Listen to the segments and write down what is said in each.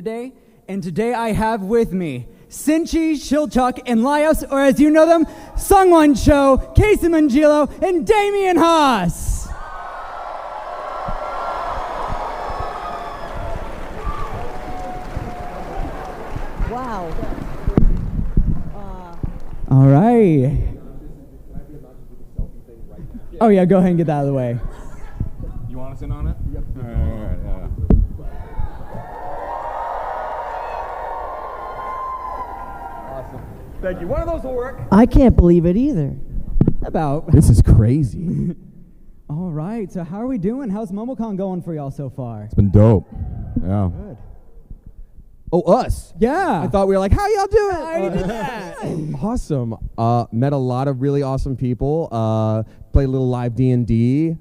today, and today I have with me Sinchi, Shilchuk, and Laios, or as you know them, Sungwon Cho, Casey Mangilo, and Damian Haas. Wow. All right. Oh yeah, go ahead and get that out of the way. You want us in on it? Yep. All right, yeah. Awesome. Thank you. One of those will work. I can't believe it either. About. This is crazy. All right, so how are we doing? How's MomoCon going for y'all so far? It's been dope. Yeah. Good. Oh, us. Yeah. I thought we were like, how y'all doing? I already did that. Awesome. Met a lot of really awesome people. Played a little live D&D.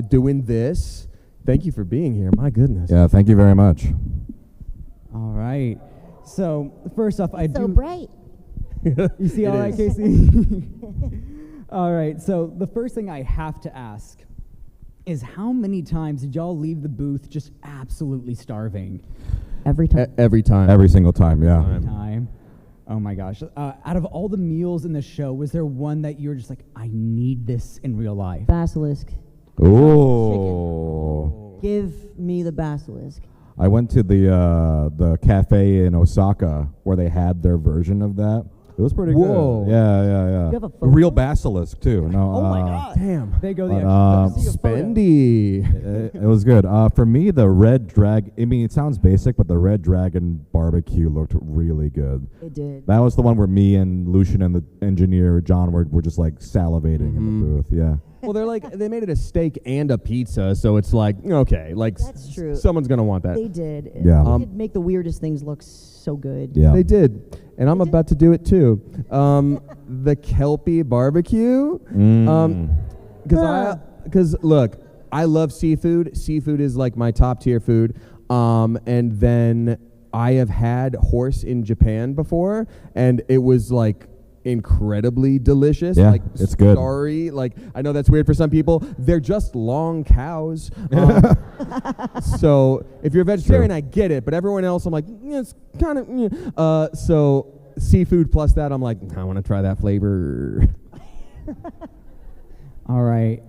Doing this. Thank you for being here. My goodness. Yeah, thank you very much. All right. So first off, I So do. bright. You see all that, Casey? All right. So the first thing I have to ask is how many times did y'all leave the booth just absolutely starving? Every time. Every time. Every single time, yeah. Time. Oh my gosh. Out of all the meals in the show, was there one that you were just like, I need this in real life? Basilisk. Ooh. Give me the basilisk. I went to the cafe in Osaka where they had their version of that. It was pretty Whoa. good. Yeah. You have a A photo? real basilisk too. No. Oh my God. Damn. They go the But, extra. See a photo. Spendy. It was good. For me, the red drag. I mean, it sounds basic, but the red dragon barbecue looked really good. It did. That was the one where me and Lucian and the engineer John were just like salivating in the booth. Yeah. Well, they made it a steak and a pizza, so it's like, okay, like That's true. someone's going to want that. They did. Yeah. They did make the weirdest things look so good. Yeah. They did. And I'm about to do it too. The Kelpie barbecue. Because look, I love seafood. Seafood is like my top tier food. And then I have had horse in Japan before, and it was like incredibly delicious. Yeah, like it's good. Sorry, like I know that's weird for some people. They're just long cows. So if you're a vegetarian, I get it. But everyone else, I'm like, it's kind of. So seafood plus that, I'm like, I want to try that flavor. All right.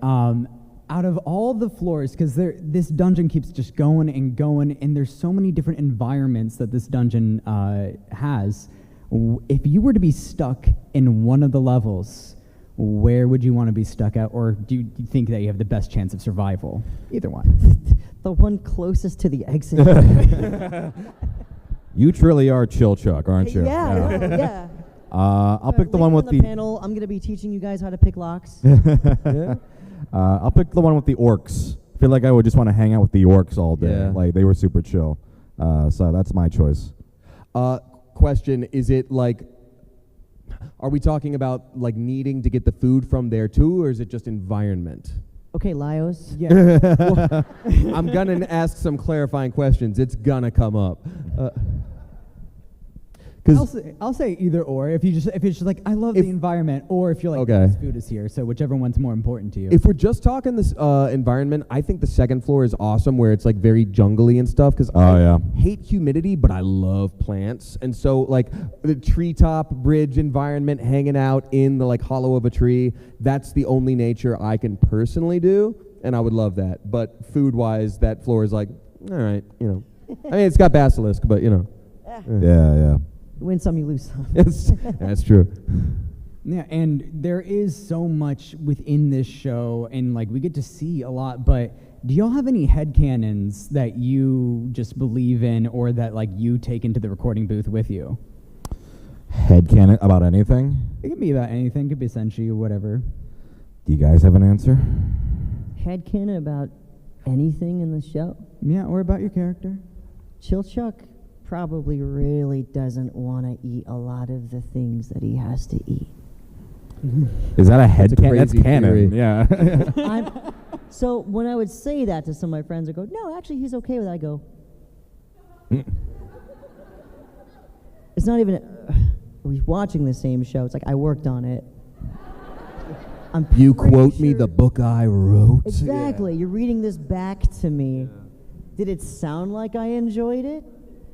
Out of all the floors, because this dungeon keeps just going and going, and there's so many different environments that this dungeon has. If you were to be stuck in one of the levels, where would you want to be stuck at, or do you think that you have the best chance of survival? Either one. The one closest to the exit. You truly are Chill Chuck, aren't you? Yeah. Yeah. I'll pick the one with the the. panel. I'm going to be teaching you guys how to pick locks. I'll pick the one with the orcs. I feel like I would just want to hang out with the orcs all day. Yeah. Like they were super chill. So that's my choice. Question, is it like, are we talking about like needing to get the food from there too, or is it just environment? Okay, Laios. Yeah. Well, I'm gonna ask some clarifying questions. It's gonna come up. I'll say either or. If it's just like I love the environment, or if you're like Okay. this food is here, so whichever one's more important to you. If we're just talking this environment, I think the second floor is awesome, where it's like very jungly and stuff. Because I hate humidity, but I love plants, and so like the treetop bridge environment, hanging out in the like hollow of a tree. That's the only nature I can personally do, and I would love that. But food-wise, that floor is like, all right, you know. I mean, it's got basilisk, but you know. Yeah. You win some, you lose some. That's true. Yeah, and there is so much within this show, and like we get to see a lot, but do y'all have any headcanons that you just believe in, or that like you take into the recording booth with you? Headcanon about anything? It could be about anything, it could be Senshi or whatever. Do you guys have an answer? Headcanon about anything in the show? Yeah, or about your character. Chilchuk probably really doesn't want to eat a lot of the things that he has to eat. Is that a headcanon? crazy That's canon. theory. Yeah. So when I would say that to some of my friends, I go, no, actually, he's okay with that. I go, it's not even, we're watching the same show. It's like, I worked on it. You quote me the book I wrote. Exactly. You're reading this back to me. Did it sound like I enjoyed it?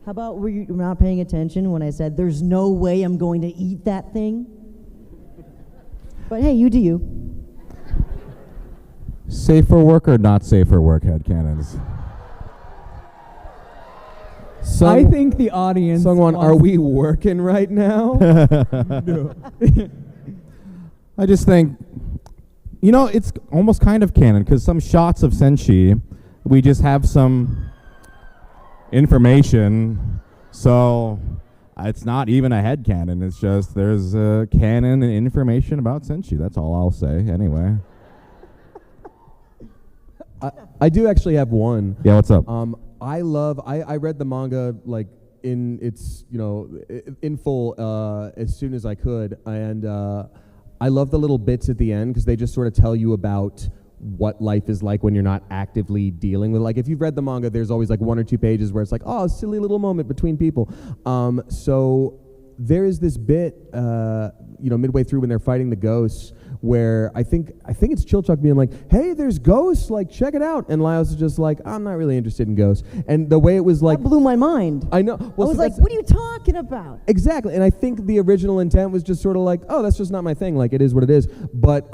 How about were you not paying attention when I said there's no way I'm going to eat that thing? But hey, you do you. Safe for work or not safe for work headcanons? I think the audience. Sungwon, are we working right now? No. I just think, it's almost kind of canon because some shots of Senshi, we just have some information, so it's not even a headcanon. It's just there's a canon and information about Senshi. That's all I'll say anyway. I do actually have one. Yeah, what's up? I read the manga like in its in full as soon as I could, and I love the little bits at the end because they just sort of tell you about what life is like when you're not actively dealing with. Like if you've read the manga, there's always like 1 or 2 pages where it's like, oh, a silly little moment between people. So there is this bit, midway through when they're fighting the ghosts, where I think it's Chilchuck being like, hey, there's ghosts, like, check it out. And Laios is just like, I'm not really interested in ghosts. And the way it was like... That blew my mind. I know. Well, I was like, what are you talking about? Exactly. And I think the original intent was just sort of like, oh, that's just not my thing. Like, it is what it is. But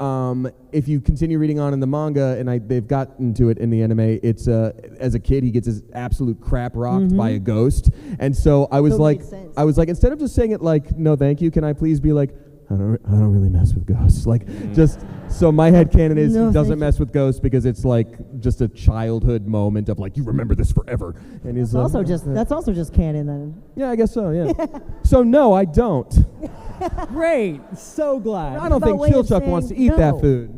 if you continue reading on in the manga, and they've gotten to it in the anime, it's, as a kid, he gets his absolute crap rocked by a ghost. And so I was like, instead of just saying it like, no, thank you, can I please be like, I don't really mess with ghosts. Like, just so my headcanon is he doesn't mess with ghosts because it's like just a childhood moment of like, you remember this forever. And he's also that's also just canon then. Yeah, I guess so. Yeah. So no, I don't. Great, so glad. I don't think Chilchuck wants to eat that food.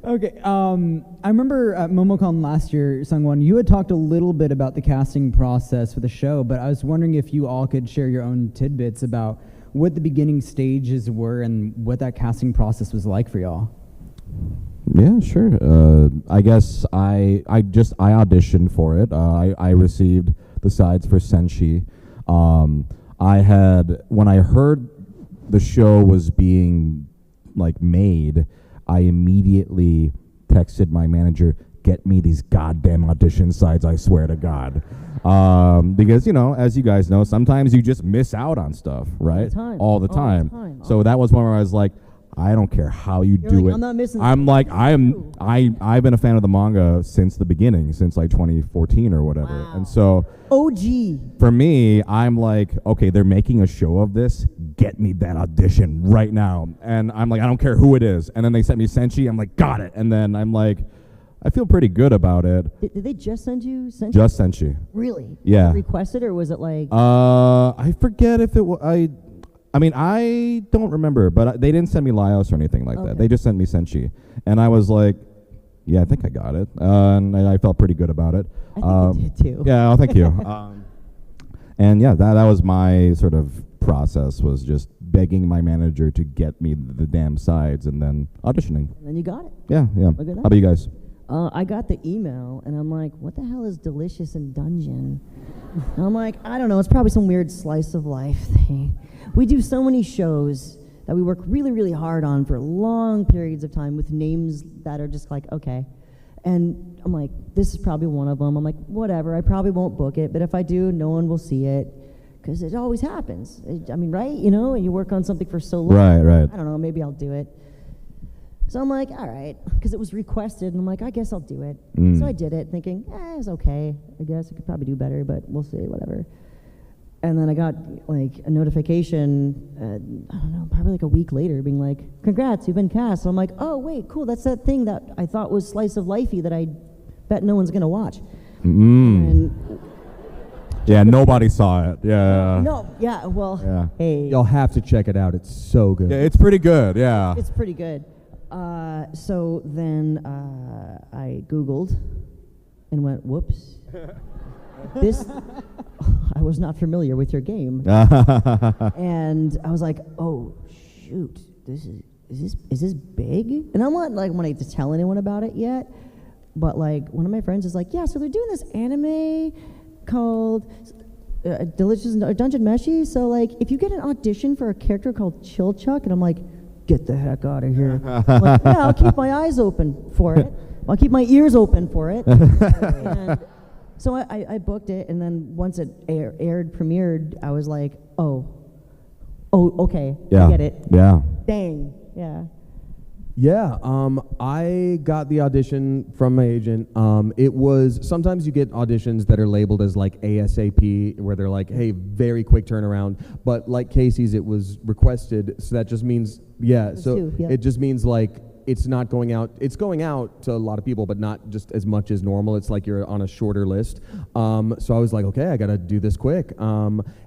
Okay, I remember at MomoCon last year, Sungwon, you had talked a little bit about the casting process for the show, but I was wondering if you all could share your own tidbits about what the beginning stages were and what that casting process was like for y'all. Yeah, sure. I guess I auditioned for it. I received the sides for Senshi. When I heard the show was being like made, I immediately texted my manager, get me these goddamn audition sides, I swear to God. Because, as you guys know, sometimes you just miss out on stuff, right? All the time. So that was one where I was like, I don't care how you do it. I'm not missing. I'm like, I've been a fan of the manga since the beginning, since like 2014 or whatever. Wow. And so OG. For me, I'm like, okay, they're making a show of this. Get me that audition right now. And I'm like, I don't care who it is. And then they sent me Senshi. I'm like, got it. And then I'm like, I feel pretty good about it. Did they just send you Senshi? Just Senshi. Really? Yeah. Was it requested, or was it like? I forget if it was. I mean, I don't remember, but they didn't send me Laios or anything like that. They just sent me Senshi. And I was like, yeah, I think I got it. And I felt pretty good about it. I think you did too. Yeah, oh, thank you. And yeah, that was my sort of process, was just begging my manager to get me the damn sides and then auditioning. And then you got it. Yeah. Look at that. How about you guys? I got the email, and I'm like, what the hell is Delicious in Dungeon? And I'm like, I don't know. It's probably some weird slice of life thing. We do so many shows that we work really, really hard on for long periods of time with names that are just like, okay. And I'm like, this is probably one of them. I'm like, whatever. I probably won't book it, but if I do, no one will see it, because it always happens. I mean, right? And you work on something for so long. Right. I don't know. Maybe I'll do it. So I'm like, all right, because it was requested, and I'm like, I guess I'll do it. So I did it, thinking, it's okay. I guess I could probably do better, but we'll see, whatever. And then I got like a notification, I don't know, probably like a week later, being like, congrats, you've been cast. So I'm like, oh, wait, cool, that's that thing that I thought was slice of lifey that I bet no one's going to watch. And yeah, nobody saw it. Yeah. No, yeah, well, Yeah. hey. Y'all have to check it out. It's so good. Yeah, it's pretty good. Yeah. It's pretty good. So then I Googled and went, whoops. This, I was not familiar with your game. And I was like, oh, shoot, is this big? And I'm not like wanting to tell anyone about it yet, but like one of my friends is like, yeah, so they're doing this anime called Delicious Dungeon Meshi. So like, if you get an audition for a character called Chilchuck, and I'm like, get the heck out of here. Like, yeah, I'll keep my eyes open for it. I'll keep my ears open for it. And So I booked it, and then once it aired, premiered, I was like, oh, okay, Yeah. I get it. Yeah. Dang, yeah. Yeah, I got the audition from my agent. It was, sometimes you get auditions that are labeled as like ASAP, where they're like, hey, very quick turnaround. But like Casey's, it was requested, so that just means, it just means like it's not going out. It's going out to a lot of people, but not just as much as normal. It's like you're on a shorter list. So I was like, okay, I gotta do this quick.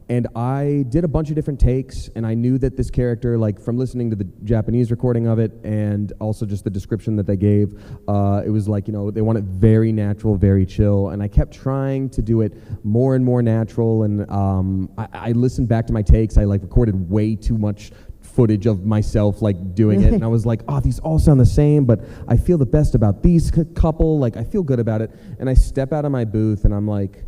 And I did a bunch of different takes, and I knew that this character, like from listening to the Japanese recording of it, and also just the description that they gave, it was like, they want it very natural, very chill. And I kept trying to do it more and more natural. And I listened back to my takes. I like recorded way too much footage of myself like doing it, and I was like, oh, these all sound the same, but I feel the best about these couple, like I feel good about it. And I step out of my booth and I'm like,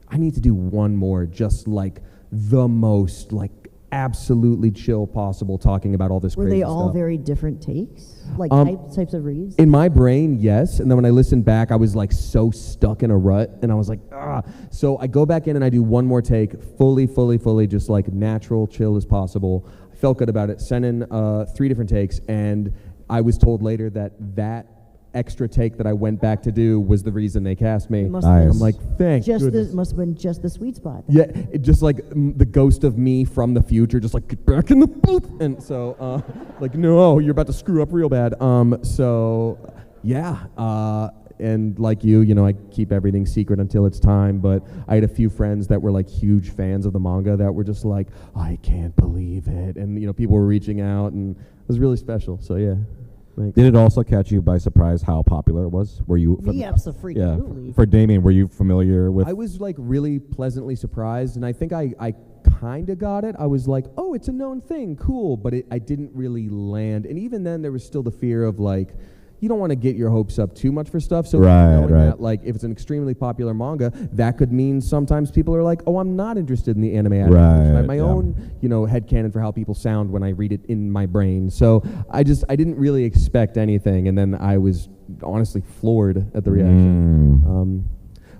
I need to do one more, just like the most like absolutely chill possible, talking about all this Were crazy they all stuff. very different takes? Like types of reads? In my brain, yes. And then when I listened back, I was like so stuck in a rut, and I was like, ah. So I go back in and I do one more take, fully, just like natural, chill as possible. I felt good about it. Sent in 3 different takes, and I was told later that extra take that I went back to do was the reason they cast me. Nice. I'm like, thank goodness. Must have been just the sweet spot. Yeah, it just like the ghost of me from the future, just like, get back in the booth. And so, like, no, you're about to screw up real bad. And like you, I keep everything secret until it's time. But I had a few friends that were like huge fans of the manga that were just like, I can't believe it. And, people were reaching out, and it was really special. So, yeah. Thanks. Did it also catch you by surprise how popular it was? Were you? Absolutely. For Damien, were you familiar with? I was like really pleasantly surprised, and I think I kind of got it. I was like, oh, it's a known thing, cool, but I didn't really land. And even then, there was still the fear of like, you don't want to get your hopes up too much for stuff. So knowing that, like, if it's an extremely popular manga, that could mean sometimes people are like, oh, I'm not interested in the anime adaptation. I have my own, headcanon for how people sound when I read it in my brain. So I didn't really expect anything, and then I was honestly floored at the reaction.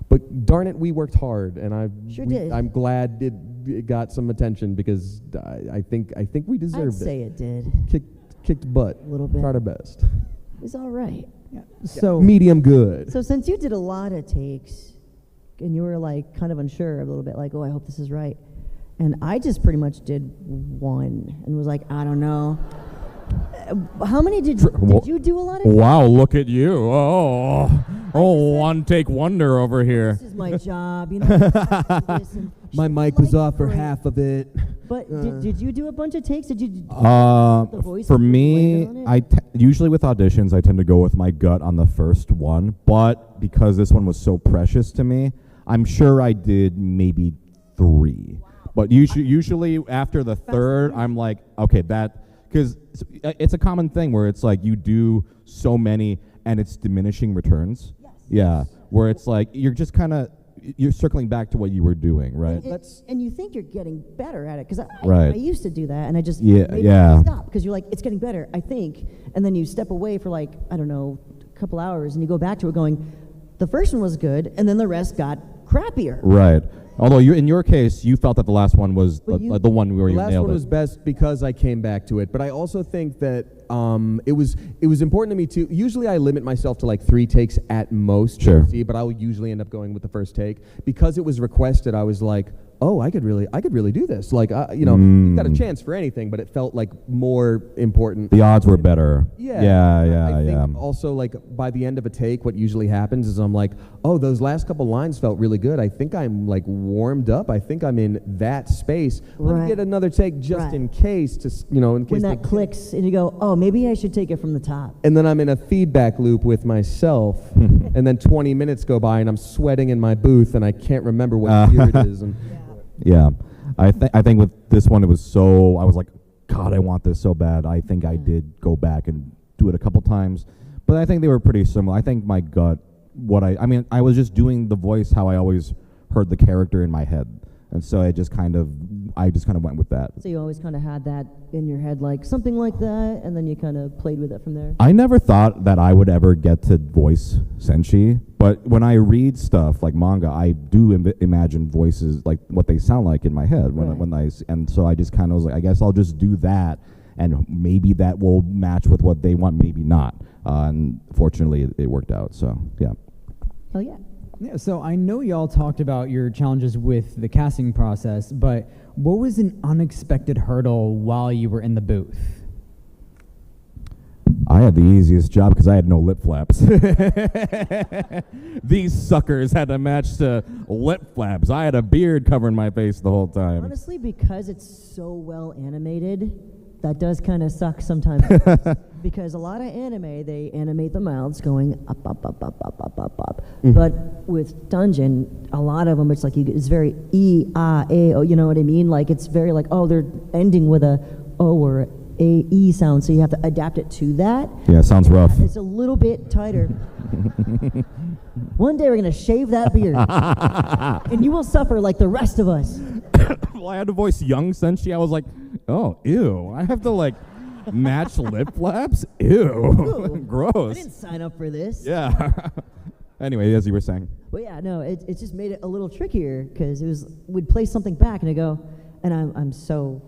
But darn it, we worked hard, and I'm glad it got some attention, because I think we deserved it. I'd say it did. Kicked butt. A little bit. Tried our best. It was all right. Yeah. So medium good. So since you did a lot of takes, and you were like kind of unsure a little bit, like, oh, I hope this is right, and I just pretty much did one and was like, I don't know. How many did you do a lot of? Wow, look at you! One take wonder over here. This is my job, My mic was off for half of it. But did you do a bunch of takes? Did you? The voice for me, usually with auditions, I tend to go with my gut on the first one. But because this one was so precious to me, I'm sure I did maybe 3. Wow. But usually after the third, I'm like, okay, because it's a common thing where it's like you do so many and it's diminishing returns. Yes. Yeah, where it's like you're just kind of you're circling back to what you were doing, right? And you think you're getting better at it, because right. I used to do that, and I just stop, because you're like, it's getting better, I think, and then you step away for like, I don't know, a couple hours, and you go back to it going, the first one was good, and then the rest got crappier. Right. Although in your case, you felt that the last one was the one where you nailed it. The last one was best because I came back to it. But I also think that it was important to me too. Usually I limit myself to like 3 takes at most. Sure. But I will usually end up going with the first take. Because it was requested, I was like, oh, I could really do this. Like, you've got a chance for anything, but it felt like more important. The odds were better. Yeah. I think also, like, by the end of a take, what usually happens is I'm like, oh, those last couple lines felt really good. I think I'm, like, warmed up. I think I'm in that space. Let me get another take just in case, in case. When that clicks and you go, oh, maybe I should take it from the top. And then I'm in a feedback loop with myself, and then 20 minutes go by, and I'm sweating in my booth, and I can't remember what year it is. And Yeah, I think with this one, I was like, God, I want this so bad. I think I did go back and do it a couple times, but I think they were pretty similar. I think my gut, I was just doing the voice how I always heard the character in my head. And so I just kind of went with that. So you always kind of had that in your head, like something like that, and then you kind of played with it from there? I never thought that I would ever get to voice Senshi, but when I read stuff like manga, I do imagine voices like what they sound like in my head and so I just kind of was like, I guess I'll just do that, and maybe that will match with what they want, maybe not. And fortunately, it worked out. So yeah. Oh yeah. Yeah, so I know y'all talked about your challenges with the casting process, but what was an unexpected hurdle while you were in the booth? I had the easiest job because I had no lip flaps. These suckers had to match to lip flaps. I had a beard covering my face the whole time. Honestly, because it's so well animated, that does kind of suck sometimes. Because a lot of anime, they animate the mouths going up, up, up, up, up, up, up, up. Mm-hmm. But with Dungeon, a lot of them, it's like it's very E-A-O, you know what I mean? Like it's very like, oh, they're ending with a O or a E sound, so you have to adapt it to that. Yeah, sounds rough. It's a little bit tighter. One day we're going to shave that beard. And you will suffer like the rest of us. Well, I had to voice young Senshi. I was like, oh, ew. I have to like match lip flaps? Ew. Gross. I didn't sign up for this. Yeah. Anyway, as you were saying. Well, yeah, no, it just made it a little trickier because we'd play something back and I go, and I'm so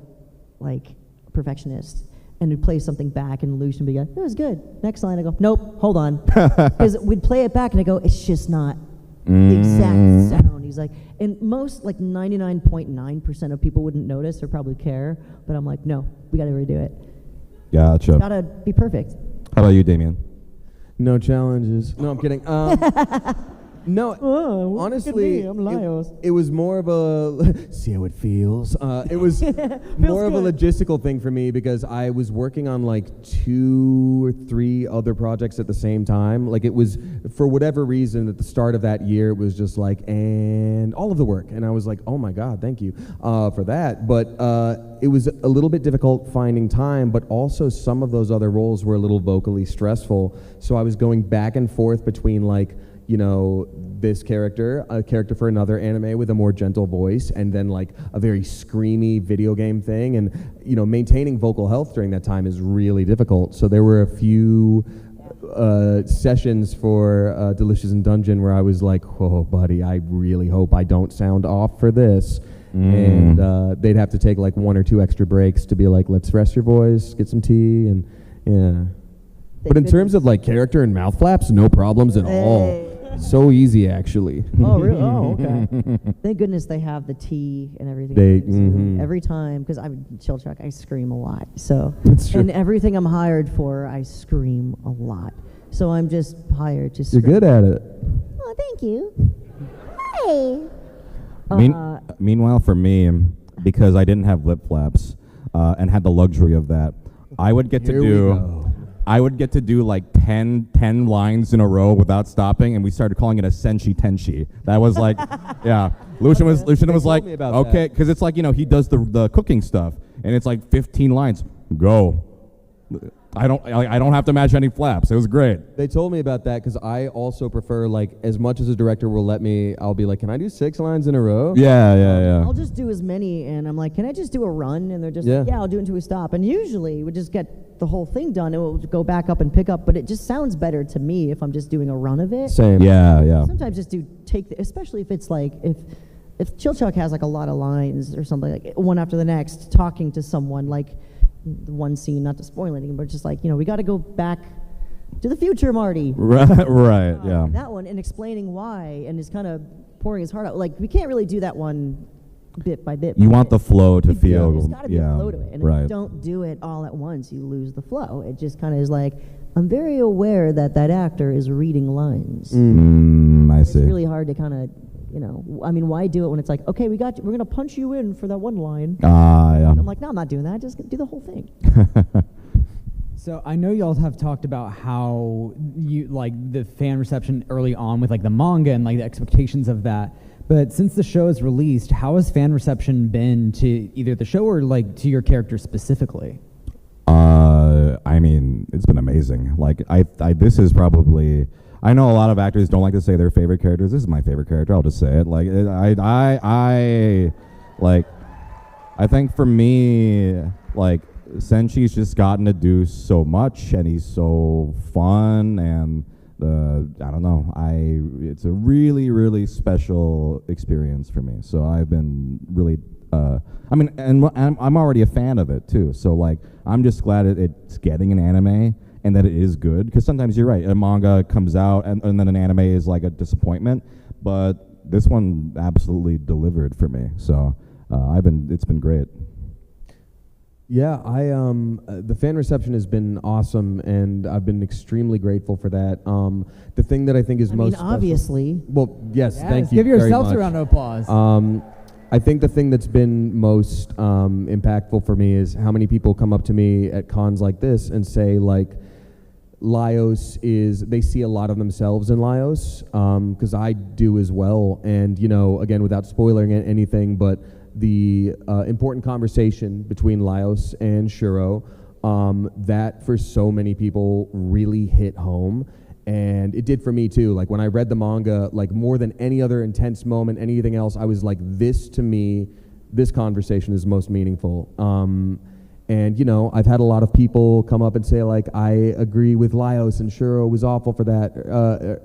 like perfectionist, and we'd play something back and Lucian would be like, it was good. Next line, I go, nope, hold on. Because we'd play it back and I go, it's just not the exact sound. He's like, and most, like 99.9% of people wouldn't notice or probably care, but I'm like, no, we got to redo it. Gotcha. Got to be perfect. How about you, Damien? No challenges. No, I'm kidding. No, honestly, I'm Laios. it was more of a see how it feels. It was more of a logistical thing for me because I was working on like 2 or 3 other projects at the same time. Like it was, for whatever reason, at the start of that year, it was just like, and all of the work. And I was like, oh my God, thank you for that. But it was a little bit difficult finding time, but also some of those other roles were a little vocally stressful. So I was going back and forth between like, you know, this character, a character for another anime with a more gentle voice, and then like a very screamy video game thing. And, you know, maintaining vocal health during that time is really difficult. So there were a few sessions for Delicious in Dungeon where I was like, oh, buddy, I really hope I don't sound off for this. And they'd have to take like 1 or 2 extra breaks to be like, let's rest your voice, get some tea, and yeah. But in terms of like character and mouth flaps, no problems at all. So easy, actually. Oh, really? Oh, okay. Thank goodness they have the tea and everything. Every time, because I'm chill truck, I scream a lot. So, and everything I'm hired for, I scream a lot. So I'm just hired to scream. You're good at it. Oh, thank you. Hey. Meanwhile, for me, because I didn't have lip flaps and had the luxury of that, I would get to do like 10 lines in a row without stopping, and we started calling it a senshi tenshi. That was like, yeah. Lucian was like, okay, because it's like, you know, he does the cooking stuff, and it's like 15 lines. Go. I don't have to match any flaps. It was great. They told me about that because I also prefer, like, as much as a director will let me, I'll be like, can I do 6 lines in a row? Yeah. I'll just do as many, and I'm like, can I just do a run? And they're just like, yeah, I'll do it until we stop. And usually we just get the whole thing done, and we'll go back up and pick up. But it just sounds better to me if I'm just doing a run of it. Same. Yeah. Sometimes just especially if it's like, if Chill Chuck has like a lot of lines or something, like one after the next, talking to someone, like one scene, not to spoil anything, but just like, you know, we got to go back to the future, Marty. Right, yeah. That one, and explaining why, and is kind of pouring his heart out. Like, we can't really do that one bit by bit. You want the flow to feel. There's got to be a flow to it. And if you don't do it all at once, you lose the flow. It just kind of is like, I'm very aware that actor is reading lines. I see. It's really hard to kind of, you know, I mean, why do it when it's like, okay, we're going to punch you in for that one line. Yeah. And I'm like, no, I'm not doing that. Just do the whole thing. So I know y'all have talked about how you like the fan reception early on with like the manga and like the expectations of that. But since the show is released, how has fan reception been to either the show or like to your character specifically? I mean, it's been amazing. Like this is probably, I know a lot of actors don't like to say their favorite characters. This is my favorite character. I'll just say it. Like Like, I think for me, like, Senshi's just gotten to do so much, and he's so fun, and I don't know, it's a really, really special experience for me. So I've been really, I mean, and I'm already a fan of it too. So like, I'm just glad it's getting an anime and that it is good. Because sometimes you're right, a manga comes out and then an anime is like a disappointment. But this one absolutely delivered for me. So it's been great. Yeah, the fan reception has been awesome, and I've been extremely grateful for that. The thing that I think is most special, obviously. well, yes, thank you. Give yourselves very a much. round of applause. I think the thing that's been most impactful for me is how many people come up to me at cons like this and say, like, they see a lot of themselves in Laios, because I do as well. And, you know, again, without spoiling anything, but the important conversation between Laios and Shuro, that for so many people really hit home. And it did for me too. Like when I read the manga, like more than any other intense moment, anything else, I was like, this to me, this conversation is most meaningful. And, you know, I've had a lot of people come up and say, like, I agree with Laios and Shuro was awful for that.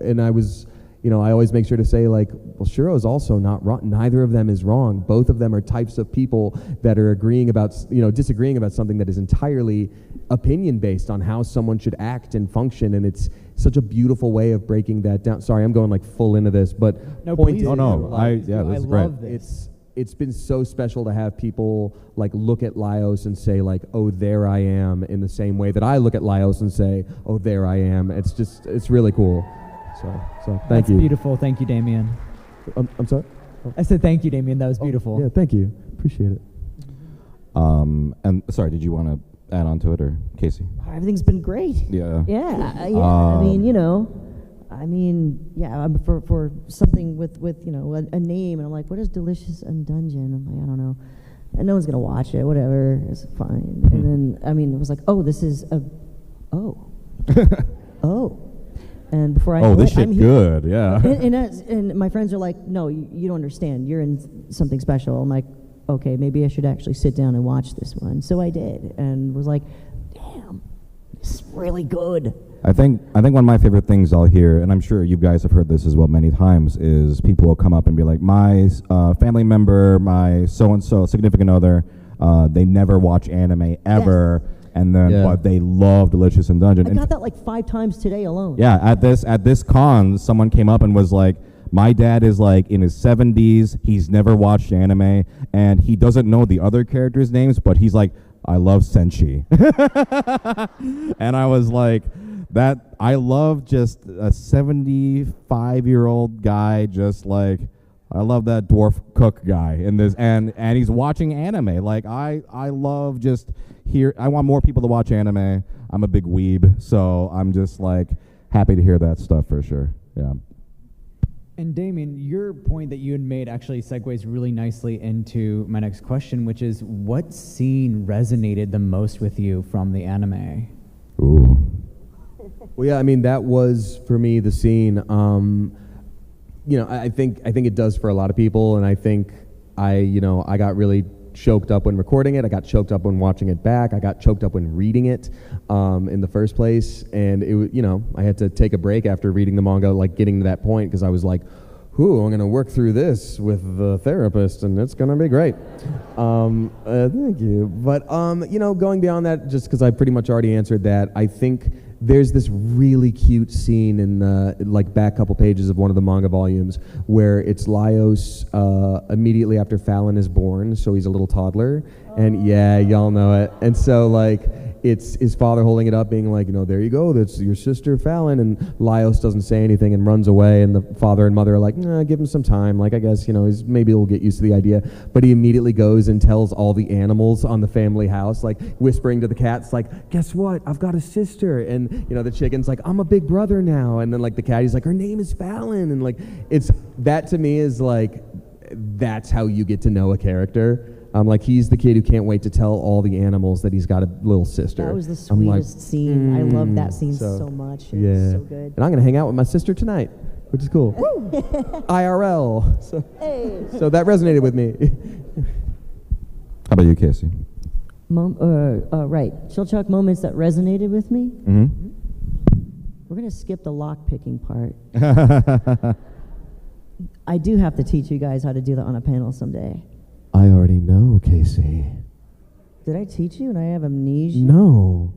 And I was, you know, I always make sure to say, like, well, Shuro is also not wrong. Neither of them is wrong. Both of them are types of people that are disagreeing about something that is entirely opinion-based on how someone should act and function. And it's such a beautiful way of breaking that down. Sorry, I'm going, like, full into this, but No, please. please. Oh, no. This is great. love this. It's been so special to have people like look at Laios and say, like, oh, there I am, in the same way that I look at Laios and say, oh, there I am. It's really cool. So thank That's you. beautiful. Thank you, Damien. I'm sorry? I said thank you, Damien. That was beautiful. Yeah, thank you. Appreciate it. And sorry, did you want to add on to it, or Casey? Everything's been great. Yeah. I mean, you know, for something with you know a name, and I'm like, what is Delicious and Dungeon? I'm like, I don't know, and no one's gonna watch it. Whatever, it's fine. And then I mean, it was like, oh, this is oh. And before I this shit good, yeah. and my friends are like, no, you don't understand. You're in something special. I'm like, okay, maybe I should actually sit down and watch this one. So I did, and was like, damn, this is really good. I think one of my favorite things I'll hear, and I'm sure you guys have heard this as well many times, is people will come up and be like, my family member, my so-and-so significant other, they never watch anime ever. Yes. And then, but they love Delicious and Dungeon. I got that like 5 times today alone. Yeah, at this con, someone came up and was like, my dad is like in his 70s. He's never watched anime, and he doesn't know the other characters' names, but he's like, I love Senshi. And I was like, I love just a 75-year-old guy, just like, I love that dwarf cook guy in this, and he's watching anime. Like I love just I want more people to watch anime. I'm a big weeb, so I'm just like happy to hear that stuff for sure. Yeah. And Damien, your point that you had made actually segues really nicely into my next question, which is, what scene resonated the most with you from the anime? Ooh. Well, yeah, I mean, that was for me the scene. You know, I think it does for a lot of people, and I think I got really choked up when recording it. I got choked up when watching it back. I got choked up when reading it in the first place, and I had to take a break after reading the manga, like getting to that point, because I was like, "Ooh, I'm gonna work through this with the therapist, and it's gonna be great." Thank you, but going beyond that, just because I pretty much already answered that, I think there's this really cute scene in the back couple pages of one of the manga volumes where it's Laios immediately after Fallon is born, so he's a little toddler, and yeah, y'all know it. And so it's his father holding it up, being like, there you go, that's your sister Fallon, and Laios doesn't say anything and runs away, and the father and mother are like, nah, give him some time, I guess, maybe he'll get used to the idea. But he immediately goes and tells all the animals on the family house, whispering to the cats, guess what, I've got a sister, and the chicken's like, I'm a big brother now, and then the cat, he's like, her name is Fallon, and it's, that to me is that's how you get to know a character. He's the kid who can't wait to tell all the animals that he's got a little sister. That was the sweetest scene. I love that scene so much. It was so good. And I'm going to hang out with my sister tonight, which is cool. IRL. So that resonated with me. How about you, Casey? Right. Chill Chuck moments that resonated with me. Mm-hmm. We're going to skip the lock picking part. I do have to teach you guys how to do that on a panel someday. I already know, Casey. Did I teach you and I have amnesia? No.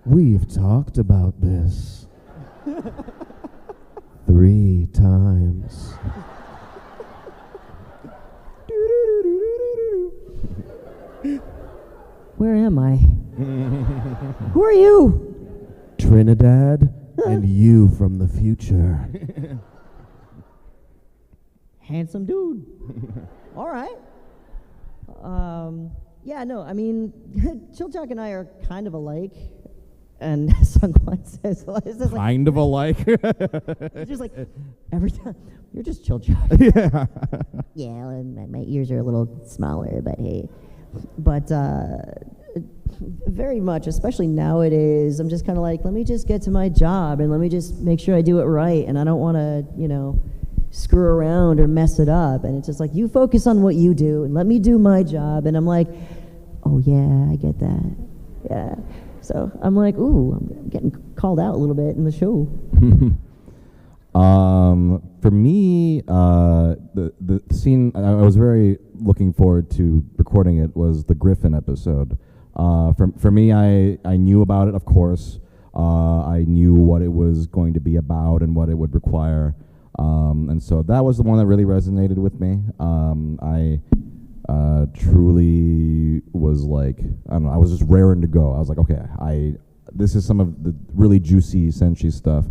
We've talked about this 3 times. Where am I? Who are you? Trinidad and you from the future. Handsome dude. All right. Yeah, no, I mean, Chill Chuck and I are kind of alike. And Sungwon says, it's just like, Kind of alike. it's just like, every time, you're just Chill Chuck. Yeah. Yeah, well, my ears are a little smaller, but hey. But very much, especially nowadays, I'm just kind of like, let me just get to my job and let me just make sure I do it right. And I don't want to, screw around or mess it up. And it's just like, you focus on what you do and let me do my job. And I'm like, oh, yeah, I get that. Yeah. So I'm like, ooh, I'm getting called out a little bit in the show. For me, the scene I was very looking forward to recording it was the Griffin episode. For me, I knew about it, of course. I knew what it was going to be about and what it would require. And so that was the one that really resonated with me. I truly was like, I don't know, I was just raring to go. I was like, okay, this is some of the really juicy Senshi stuff.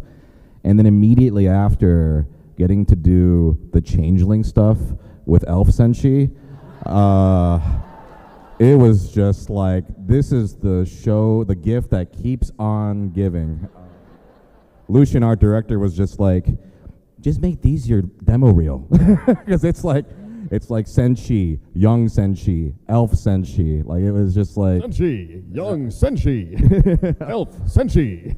And then immediately after getting to do the Changeling stuff with Elf Senshi, it was just like, this is the show, the gift that keeps on giving. Lucian, our director, was just like, just make these your demo reel. Because it's like Senshi, young Senshi, Elf Senshi. Like, it was just like... Senshi, young Senshi, Elf Senshi.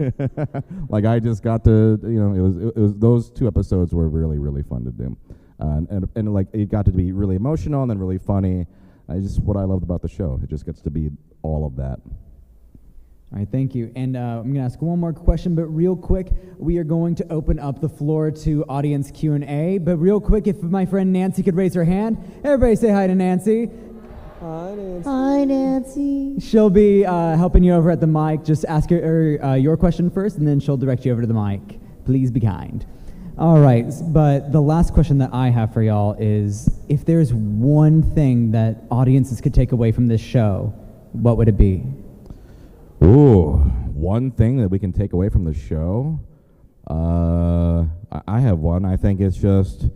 Like, I just got to, it was those 2 episodes were really, really fun to do. And like, it got to be really emotional and then really funny. Just what I loved about the show. It just gets to be all of that. All right, thank you. And I'm going to ask one more question, but real quick, we are going to open up the floor to audience Q&A. But real quick, if my friend Nancy could raise her hand. Everybody say hi to Nancy. Hi, Nancy. Hi, Nancy. She'll be helping you over at the mic. Just ask her your question first, and then she'll direct you over to the mic. Please be kind. All right, but the last question that I have for y'all is, if there's one thing that audiences could take away from this show, what would it be? Ooh, one thing that we can take away from the show? I have one. I think it's just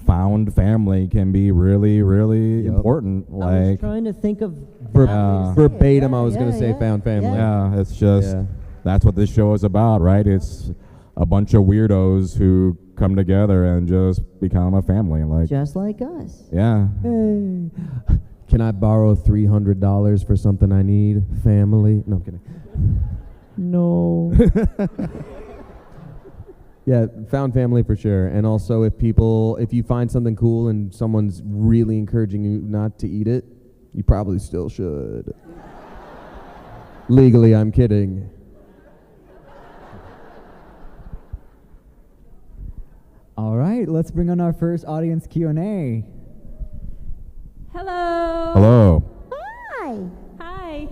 found family can be really, really important. I was trying to think of... verbatim, I was going to say found family. Yeah, it's just, that's what this show is about, right? It's a bunch of weirdos who come together and just become a family. Like, just like us. Yeah. Hey. Can I borrow $300 for something I need? Family? No, I'm kidding. No. Yeah, found family for sure. And also, if you find something cool and someone's really encouraging you not to eat it, you probably still should. Legally, I'm kidding. All right, let's bring on our first audience Q&A. Hello. Hello. Hi. Hi.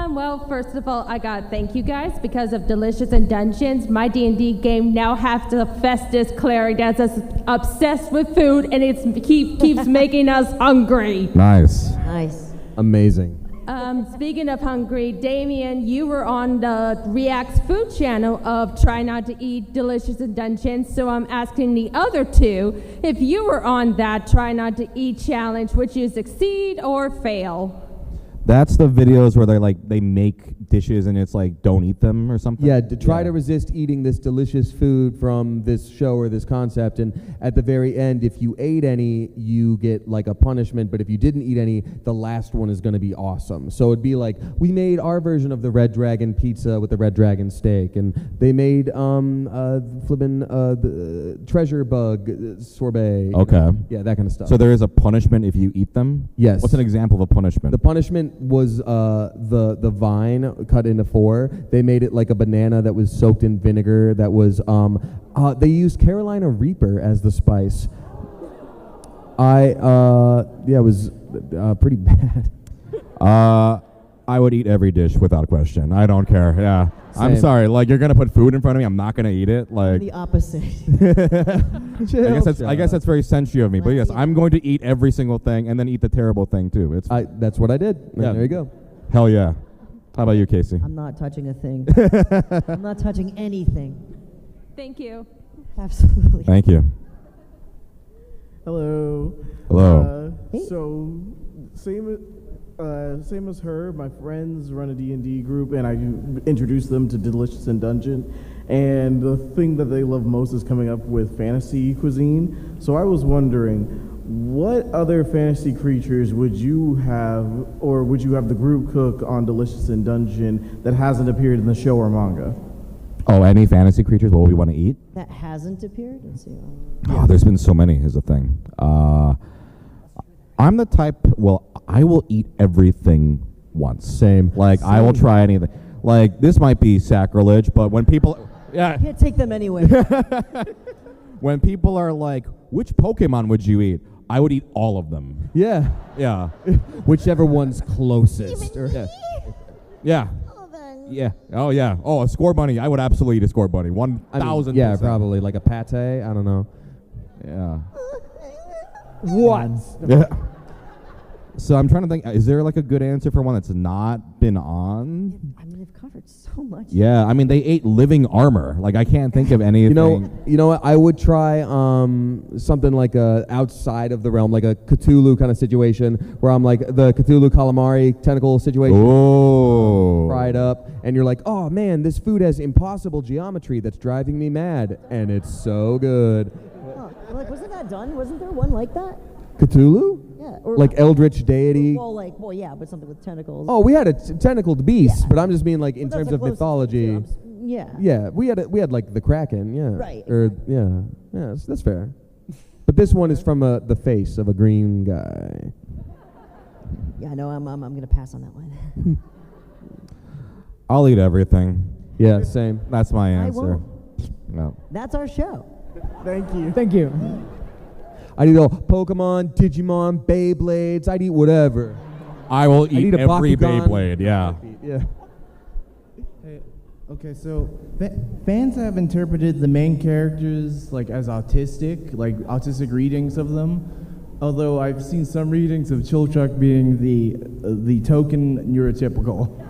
Well, first of all, I gotta thank you guys because of Delicious in Dungeons. My D&D game now has the Festus cleric that's obsessed with food, and it keeps making us hungry. Nice. Nice. Amazing. Speaking of hungry, Damien, you were on the React's food channel of Try Not to Eat Delicious in Dungeons, so I'm asking the other 2, if you were on that Try Not to Eat challenge, would you succeed or fail? That's the videos where they make dishes and it's like don't eat them or something. Yeah, to try to resist eating this delicious food from this show or this concept, and at the very end, if you ate any, you get like a punishment, but if you didn't eat any, the last one is going to be awesome. So it'd be like, we made our version of the Red Dragon pizza with the Red Dragon steak, and they made the treasure bug sorbet. Okay. Yeah, that kind of stuff. So there is a punishment if you eat them? Yes. What's an example of a punishment? The punishment was the vine cut into 4. They made it like a banana that was soaked in vinegar. That was they used Carolina Reaper as the spice. It was pretty bad. I would eat every dish without question. I don't care. Yeah. I'm Same. sorry. Like, you're gonna put food in front of me. I'm not gonna eat it. Like, The opposite. I guess that's very sensual of me. But yes, I'm going to eat every single thing and then eat the terrible thing too. It's That's what I did. Yeah. There you go. hell yeah. How about you, Casey? I'm not touching a thing. I'm not touching anything. Thank you. Absolutely. Thank you. Hello. Hello. Hey. So, same as her, my friends run a D&D group, and I introduce them to Delicious in Dungeon. And the thing that they love most is coming up with fantasy cuisine. So I was wondering, what other fantasy creatures would you have, or would you have the group cook on Delicious in Dungeon that hasn't appeared in the show or manga? Oh, any fantasy creatures? What we want to eat? That hasn't appeared? Let's see. Oh, there's been so many is the thing. I'm the type, I will eat everything once. Same. Like, I will try anything. Like, this might be sacrilege, but when people... Yeah. Can't take them anywhere. When people are like, which Pokemon would you eat? I would eat all of them. Yeah. Yeah. Whichever one's closest. Yeah. Yeah. Yeah. Oh, yeah. Oh, a score bunny. I would absolutely eat a score bunny. 1,000%. Yeah, probably. Like a pate? I don't know. Yeah. What? Yeah. So I'm trying to think, is there like a good answer for one that's not been on? I mean, they've covered so much. Yeah, I mean, they ate living armor. Like, I can't think of anything. You know what? I would try something like outside of the realm, like a Cthulhu kind of situation, where I'm like the Cthulhu calamari tentacle situation. Oh. Fried up, and you're like, oh man, this food has impossible geometry that's driving me mad, and it's so good. Oh, like, wasn't that done? Wasn't there one like that? Cthulhu? Yeah. Or Like eldritch deity? Well, yeah, but something with tentacles. Oh, we had a tentacled beast, Yeah. but I'm just mean like in Well, that's terms the of closest mythology. to them. Yeah. Yeah, we had like the Kraken, yeah. Right, Or exactly. yeah, that's fair. But this one is from the face of a green guy. Yeah, no, I'm gonna pass on that one. I'll eat everything. Yeah, same. That's my I answer. won't. No. That's our show. Thank you. Thank you. I'd eat all Pokemon, Digimon, Beyblades. I'd eat whatever. I will I'd eat eat a every Bakugan. Beyblade, yeah. Yeah. Hey, okay, so fans have interpreted the main characters like as autistic, like autistic readings of them. Although I've seen some readings of Chilchuck being the token neurotypical.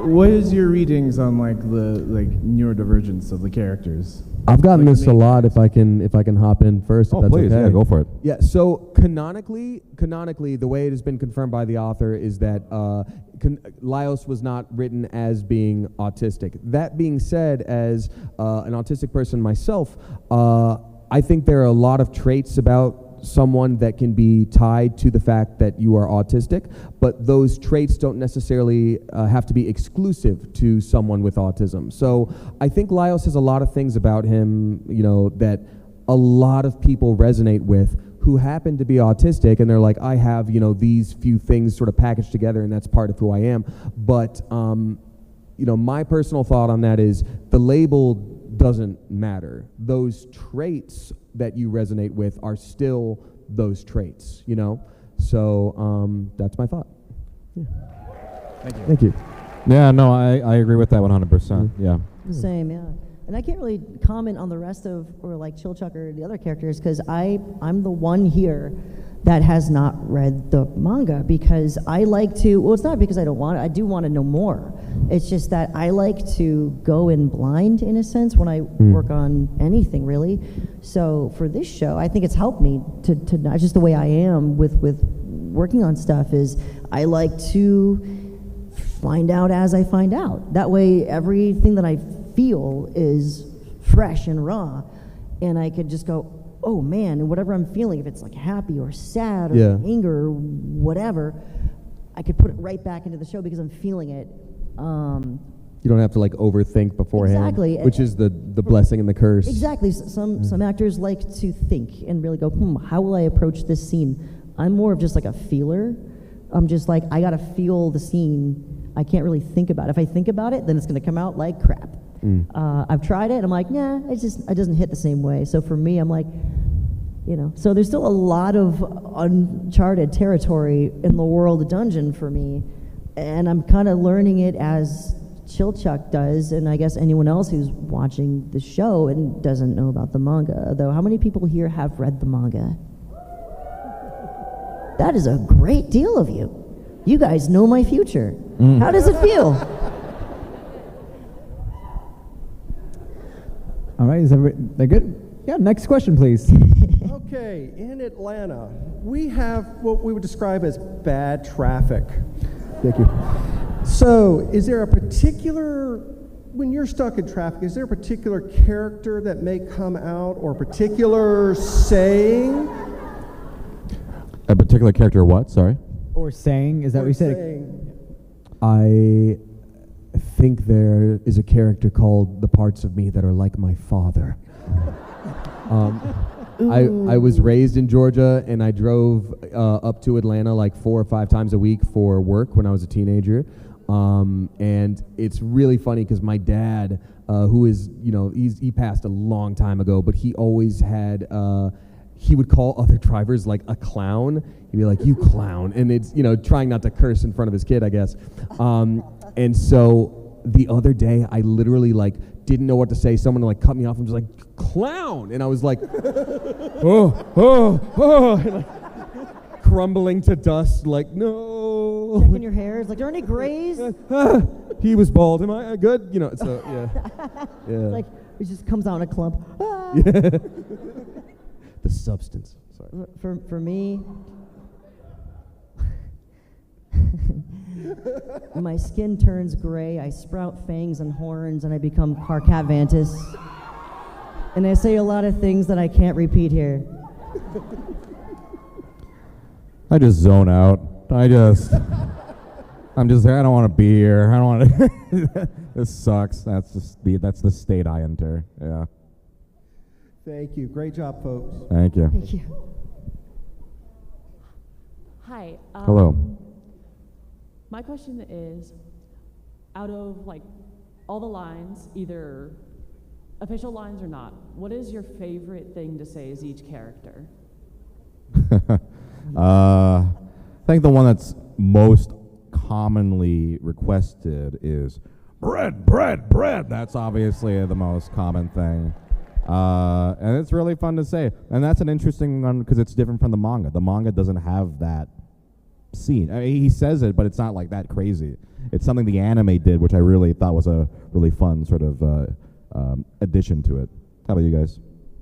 What is your readings on like the neurodivergence of the characters? I've gotten Like this a main lot. If I can hop in first. If Oh, that's please, okay. yeah, go for it. Yeah. So canonically, the way it has been confirmed by the author is that Laios was not written as being autistic. That being said, as an autistic person myself, I think there are a lot of traits about someone that can be tied to the fact that you are autistic, but those traits don't necessarily have to be exclusive to someone with autism. So I think Laios has a lot of things about him, that a lot of people resonate with who happen to be autistic, and they're like, I have, these few things sort of packaged together, and that's part of who I am. But, my personal thought on that is the label doesn't matter. Those traits that you resonate with are still those traits, So that's my thought. Yeah. Thank you. Yeah, no, I agree with that 100%. Yeah. Same, yeah. And I can't really comment on the rest of, or like Chilchuck or the other characters, because I'm the one here that has not read the manga, because I like to, well, it's not because I don't want it, I do want to know more. It's just that I like to go in blind, in a sense, when I work on anything, really. So for this show, I think it's helped me to not just the way I am with working on stuff is I like to find out as I find out. That way, everything that I feel is fresh and raw, and I could just go, oh man, and whatever I'm feeling, if it's like happy or sad or anger or whatever, I could put it right back into the show because I'm feeling it. You don't have to like overthink beforehand, exactly, which is the blessing and the curse. Exactly. Some actors like to think and really go, how will I approach this scene? I'm more of just like a feeler. I'm just like, I gotta feel the scene. I can't really think about it. If I think about it, then it's gonna come out like crap. I've tried it, and I'm like, nah, it doesn't hit the same way. So for me, I'm like, so there's still a lot of uncharted territory in the world of Dungeon for me, and I'm kind of learning it as Chilchuck does, and I guess anyone else who's watching the show and doesn't know about the manga. Though, how many people here have read the manga? That is a great deal of you. You guys know my future. How does it feel? All right, is everybody good? Yeah, next question, please. Okay, in Atlanta, we have what we would describe as bad traffic. Thank you. So, is there a particular, when you're stuck in traffic, is there a particular character that may come out or a particular saying? A particular character what? Sorry? Or saying, is that what you said? Saying. I think there is a character called the parts of me that are like my father. I was raised in Georgia, and I drove up to Atlanta like 4 or 5 times a week for work when I was a teenager. And it's really funny because my dad, who is, he passed a long time ago, but he always had, he would call other drivers like a clown. He'd be like, you clown. And it's, trying not to curse in front of his kid, I guess. And so the other day, I literally didn't know what to say. Someone cut me off and was like, clown. And I was like, and, crumbling to dust, no. Checking your hair. It's like, are there any grays? He was bald. Am I good? So, yeah. Like, it just comes out in a clump. Yeah. The substance. Sorry. For me, my skin turns gray, I sprout fangs and horns, and I become Carcavantis. And I say a lot of things that I can't repeat here. I just zone out. I don't want to be here. I don't want to. This sucks. That's the state I enter. Yeah. Thank you. Great job, folks. Thank you. Thank you. Hi. Hello. My question is, out of all the lines, either official lines or not, what is your favorite thing to say as each character? I think the one that's most commonly requested is bread, bread, bread. That's obviously the most common thing. And it's really fun to say. And that's an interesting one because it's different from the manga. The manga doesn't have that scene. I mean, he says it, but it's not that crazy. It's something the anime did, which I really thought was a really fun sort of addition to it. How about you guys?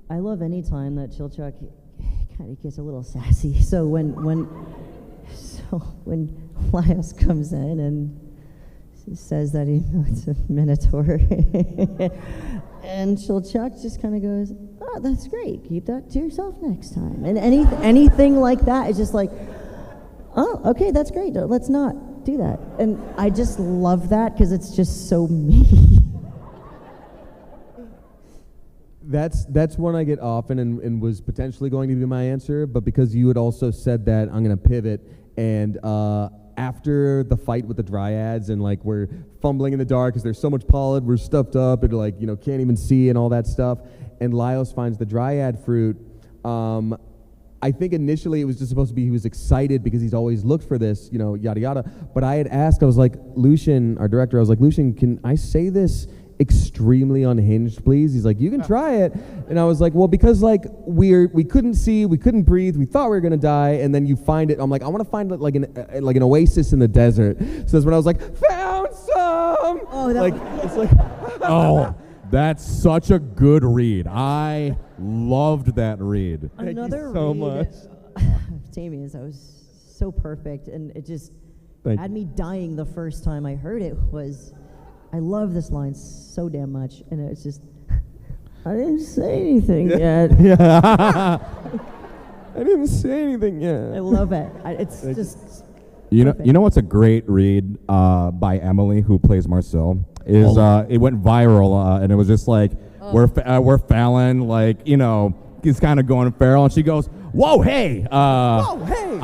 I love any time that Chilchuck kind of gets a little sassy. So when Laios comes in and says that it's a minotaur, and Chilchuck just kind of goes, "Oh, that's great. Keep that to yourself next time." And anything like that is just like, "Oh, okay, that's great. Let's not do that." And I just love that because it's just so me. That's one I get often and was potentially going to be my answer, but because you had also said that, I'm going to pivot. And after the fight with the dryads and we're fumbling in the dark because there's so much pollen, we're stuffed up and can't even see and all that stuff, and Laios finds the dryad fruit, I think initially it was just supposed to be he was excited because he's always looked for this, yada yada. But I had asked, I was like, Lucian, our director, I was like, Lucian, can I say this extremely unhinged, please? He's like, you can try it. And I was like, well, because we couldn't see, we couldn't breathe, we thought we were gonna die, and then you find it. I'm like, I want to find like an oasis in the desert. So that's when I was like, found some. Oh, it's like, oh, that's such a good read. I loved that read. Another Thank you so read much. Damien's, that was so perfect, and it just had me dying the first time I heard it was, I love this line so damn much, and it's just, I didn't say anything yet. I didn't say anything yet. I love it. It's just. You perfect. know what's a great read by Emily, who plays Marcel, is it went viral, and it was just like, we're Fallon, like, you know, he's kind of going feral, and she goes, whoa, hey. Whoa, hey.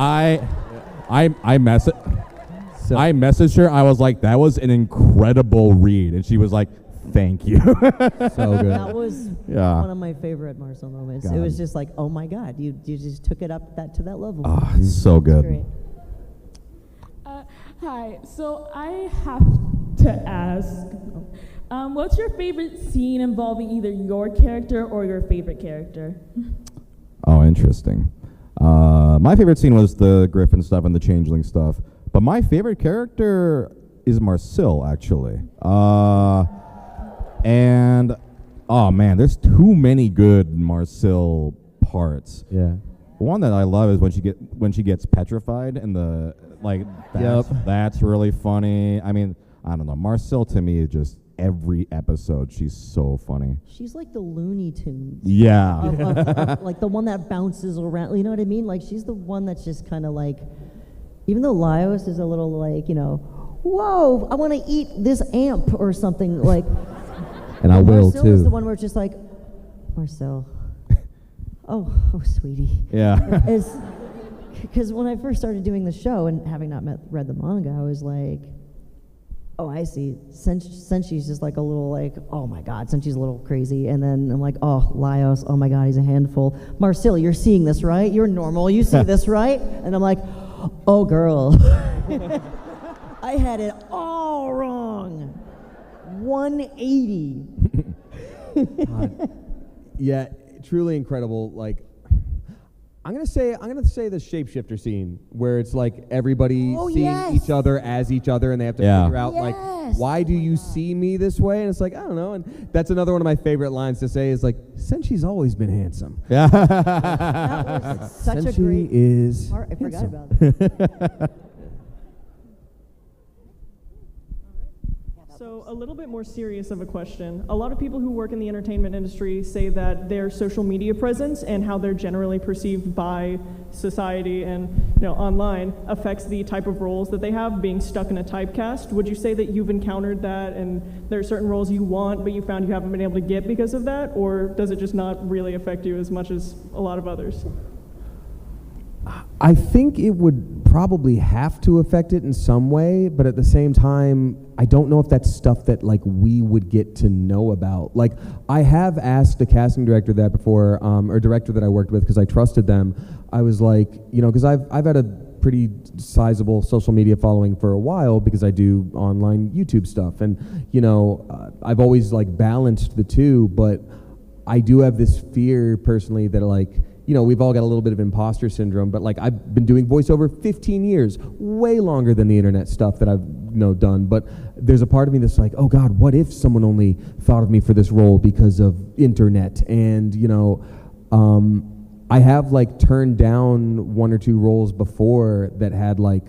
I messaged her. I was like, that was an incredible read, and she was like, thank you. So good. That was one of my favorite Marcel moments. God. It was just like, oh my God, you just took it up to that level. Oh, it's so good. Great. Hi, so I have to ask, what's your favorite scene involving either your character or your favorite character? Oh, interesting. My favorite scene was the Griffin stuff and the Changeling stuff, but my favorite character is Marcel, actually. And oh man, there's too many good Marcel parts. Yeah. One that I love is when she gets petrified, and the like. That's really funny. I mean, I don't know. Marcel to me is just every episode. She's so funny. She's like the Looney Tunes. Yeah. of like the one that bounces around. You know what I mean? Like she's the one that's just kind of like, even though Laios is a little like, you know, whoa, I want to eat this amp or something like. And I will Marcel too. is the one where it's just like, Marcel. Oh, sweetie. Yeah. Because when I first started doing the show and having not read the manga, I was like, oh, I see. Senchi's just like a little like, oh my God, Senchi's a little crazy. And then I'm like, oh, Laios, oh my God, he's a handful. Marcel, you're seeing this, right? You're normal. You see this, right? And I'm like, oh, girl. I had it all wrong. 180. Yeah, truly incredible. Like, I'm gonna say the shapeshifter scene where it's like everybody seeing each other as each other, and they have to figure out like, why do you see me this way? And it's like, I don't know. And that's another one of my favorite lines to say is like, Senchi's always been handsome. Yeah. That was such a great is part. I forgot about that. So a little bit more serious of a question. A lot of people who work in the entertainment industry say that their social media presence and how they're generally perceived by society and online affects the type of roles that they have, being stuck in a typecast. Would you say that you've encountered that and there are certain roles you want but you found you haven't been able to get because of that, or does it just not really affect you as much as a lot of others? I think it would probably have to affect it in some way, but at the same time, I don't know if that's stuff that like we would get to know about. Like, I have asked a casting director that before, or director that I worked with because I trusted them. I was like, because I've had a pretty sizable social media following for a while because I do online YouTube stuff, and I've always like balanced the two, but I do have this fear personally that like. We've all got a little bit of imposter syndrome, but like I've been doing voiceover 15 years, way longer than the internet stuff that I've done. But there's a part of me that's like, oh God, what if someone only thought of me for this role because of internet? And I have like turned down one or two roles before that had like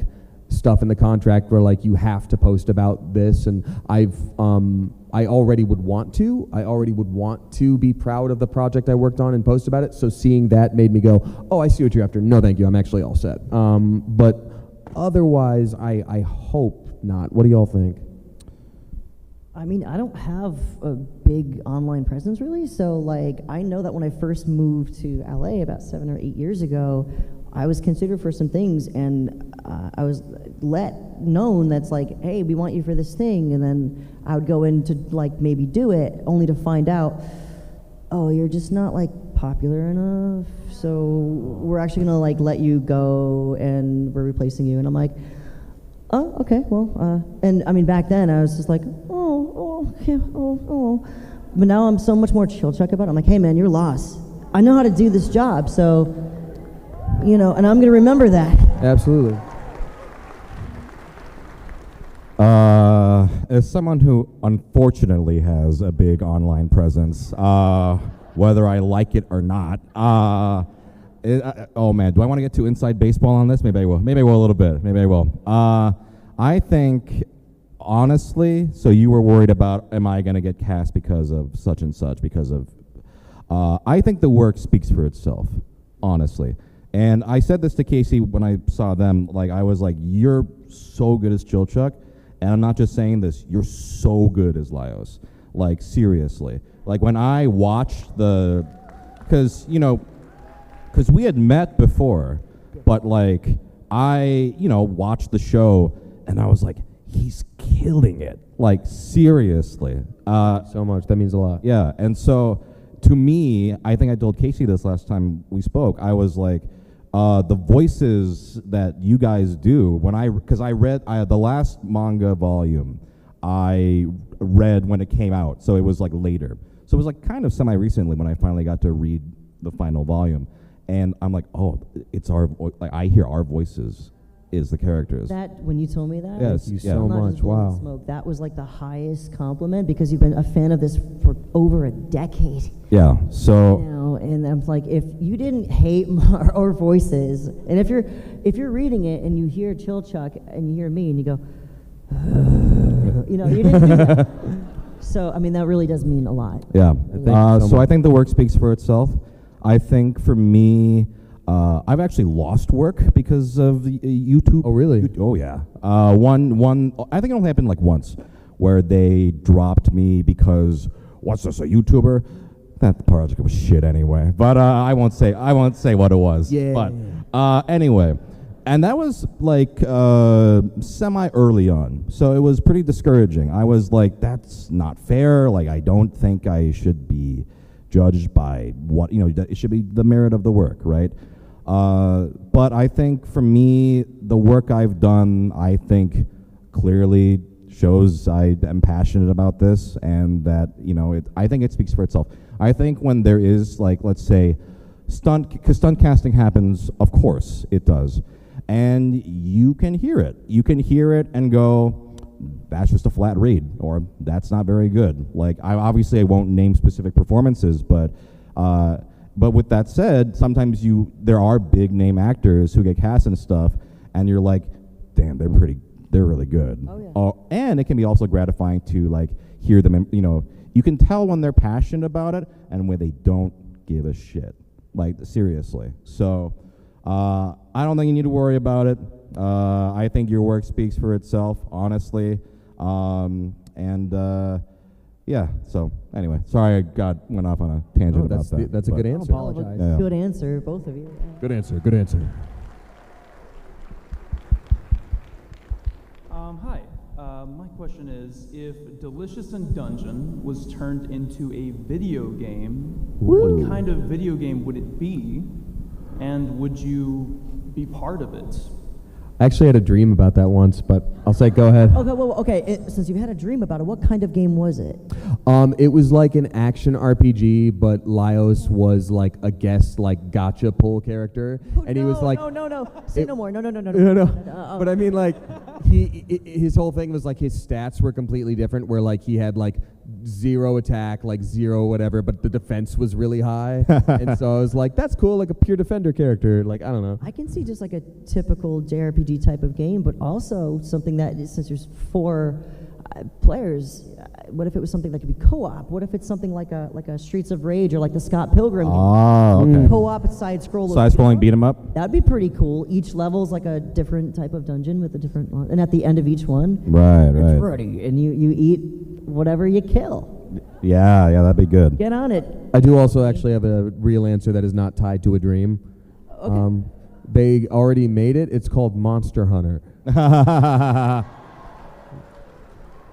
stuff in the contract where like you have to post about this, and I already would want to be proud of the project I worked on and post about it. So seeing that made me go, oh, I see what you're after. No, thank you. I'm actually all set. But otherwise, I hope not. What do y'all think? I mean, I don't have a big online presence really. So like, I know that when I first moved to LA about 7 or 8 years ago, I was considered for some things, and I was known that's like, hey, we want you for this thing, and then I would go in to like maybe do it, only to find out, oh, you're just not like popular enough, so we're actually gonna like let you go, and we're replacing you. And I'm like, oh, okay, well, and I mean back then I was just like, oh, but now I'm so much more chill chuck about it. I'm like, hey man, you're lost. I know how to do this job, so. And I'm going to remember that. Absolutely. As someone who unfortunately has a big online presence, whether I like it or not, oh man, do I want to get too inside baseball on this? Maybe I will. Maybe I will a little bit. Maybe I will. I think, honestly, so you were worried about, am I going to get cast because of such and such, because of, I think the work speaks for itself, honestly. And I said this to Casey when I saw them, like, I was like, you're so good as Chilchuck, and I'm not just saying this, you're so good as Laios. Like, seriously. Like, when I watched because we had met before, but, like, I, watched the show, and I was like, he's killing it. Like, seriously. So much. That means a lot. Yeah, and so, to me, I think I told Casey this last time we spoke, I was like, the voices that you guys do, because I read the last manga volume, I read when it came out, so it was like later. So it was like kind of semi-recently when I finally got to read the final volume, and I'm like, oh, it's I hear our voices is the characters. That, when you told me that, Yes, you yeah. so not much. just blowing Wow. smoke, that was like the highest compliment because you've been a fan of this for over a decade. Yeah, so And I'm like, if you didn't hate our voices, and if you're reading it and you hear Chilchuck and you hear me and you go, you didn't do that. So, I mean, that really does mean a lot. yeah. Thank you so I much. think the work speaks for itself. I think for me, I've actually lost work because of YouTube. Oh, really? Oh, yeah. One. I think it only happened like once, where they dropped me because what's this, a YouTuber? That project was shit anyway. But I won't say what it was. Yeah. But anyway, and that was like semi early on, so it was pretty discouraging. I was like, that's not fair. Like, I don't think I should be judged by what it should be the merit of the work, right? But I think for me, the work I've done, I think clearly shows I am passionate about this, and that I think it speaks for itself. I think when there is, like, let's say, because stunt casting happens, of course it does, and you can hear it. You can hear it and go, that's just a flat read, or that's not very good. Like, I won't name specific performances, but with that said, sometimes there are big name actors who get cast and stuff, and you're like, damn, they're really good. Oh, yeah. And it can be also gratifying to, like, hear them. You can tell when they're passionate about it and when they don't give a shit. Like, seriously. So I don't think you need to worry about it. I think your work speaks for itself, honestly. Yeah, so anyway, sorry I went off on a tangent about that. That's a good answer. Apologize. Yeah. Good answer, both of you. Good answer. Good answer. Hi. My question is, if Delicious in Dungeon was turned into a video game, what kind of video game would it be, and would you be part of it? I actually had a dream about that once, but I'll say go ahead. Okay, since you had a dream about it, what kind of game was it? It was like an action RPG, but Laios was like a guest, like gotcha pull character, and he was like, No. Say no more. No. No. But I mean, like, his whole thing was like his stats were completely different. Where like he had like 0 attack, like 0 whatever, but the defense was really high, and so I was like, that's cool, like a pure defender character. Like, I don't know. I can see just like a typical JRPG type of game, but also something that, since there's 4 players, what if it was something that could be co-op? What if it's something like a Streets of Rage or like the Scott Pilgrim game? Oh, okay. Co-op side-scrolling. Side-scrolling beat 'em up? That'd be pretty cool. Each level's like a different type of dungeon with a different one. And at the end of each one, Right. it's ready. And you eat whatever you kill. Yeah, that'd be good. Get on it. I do also actually have a real answer that is not tied to a dream. Okay. They already made it. It's called Monster Hunter.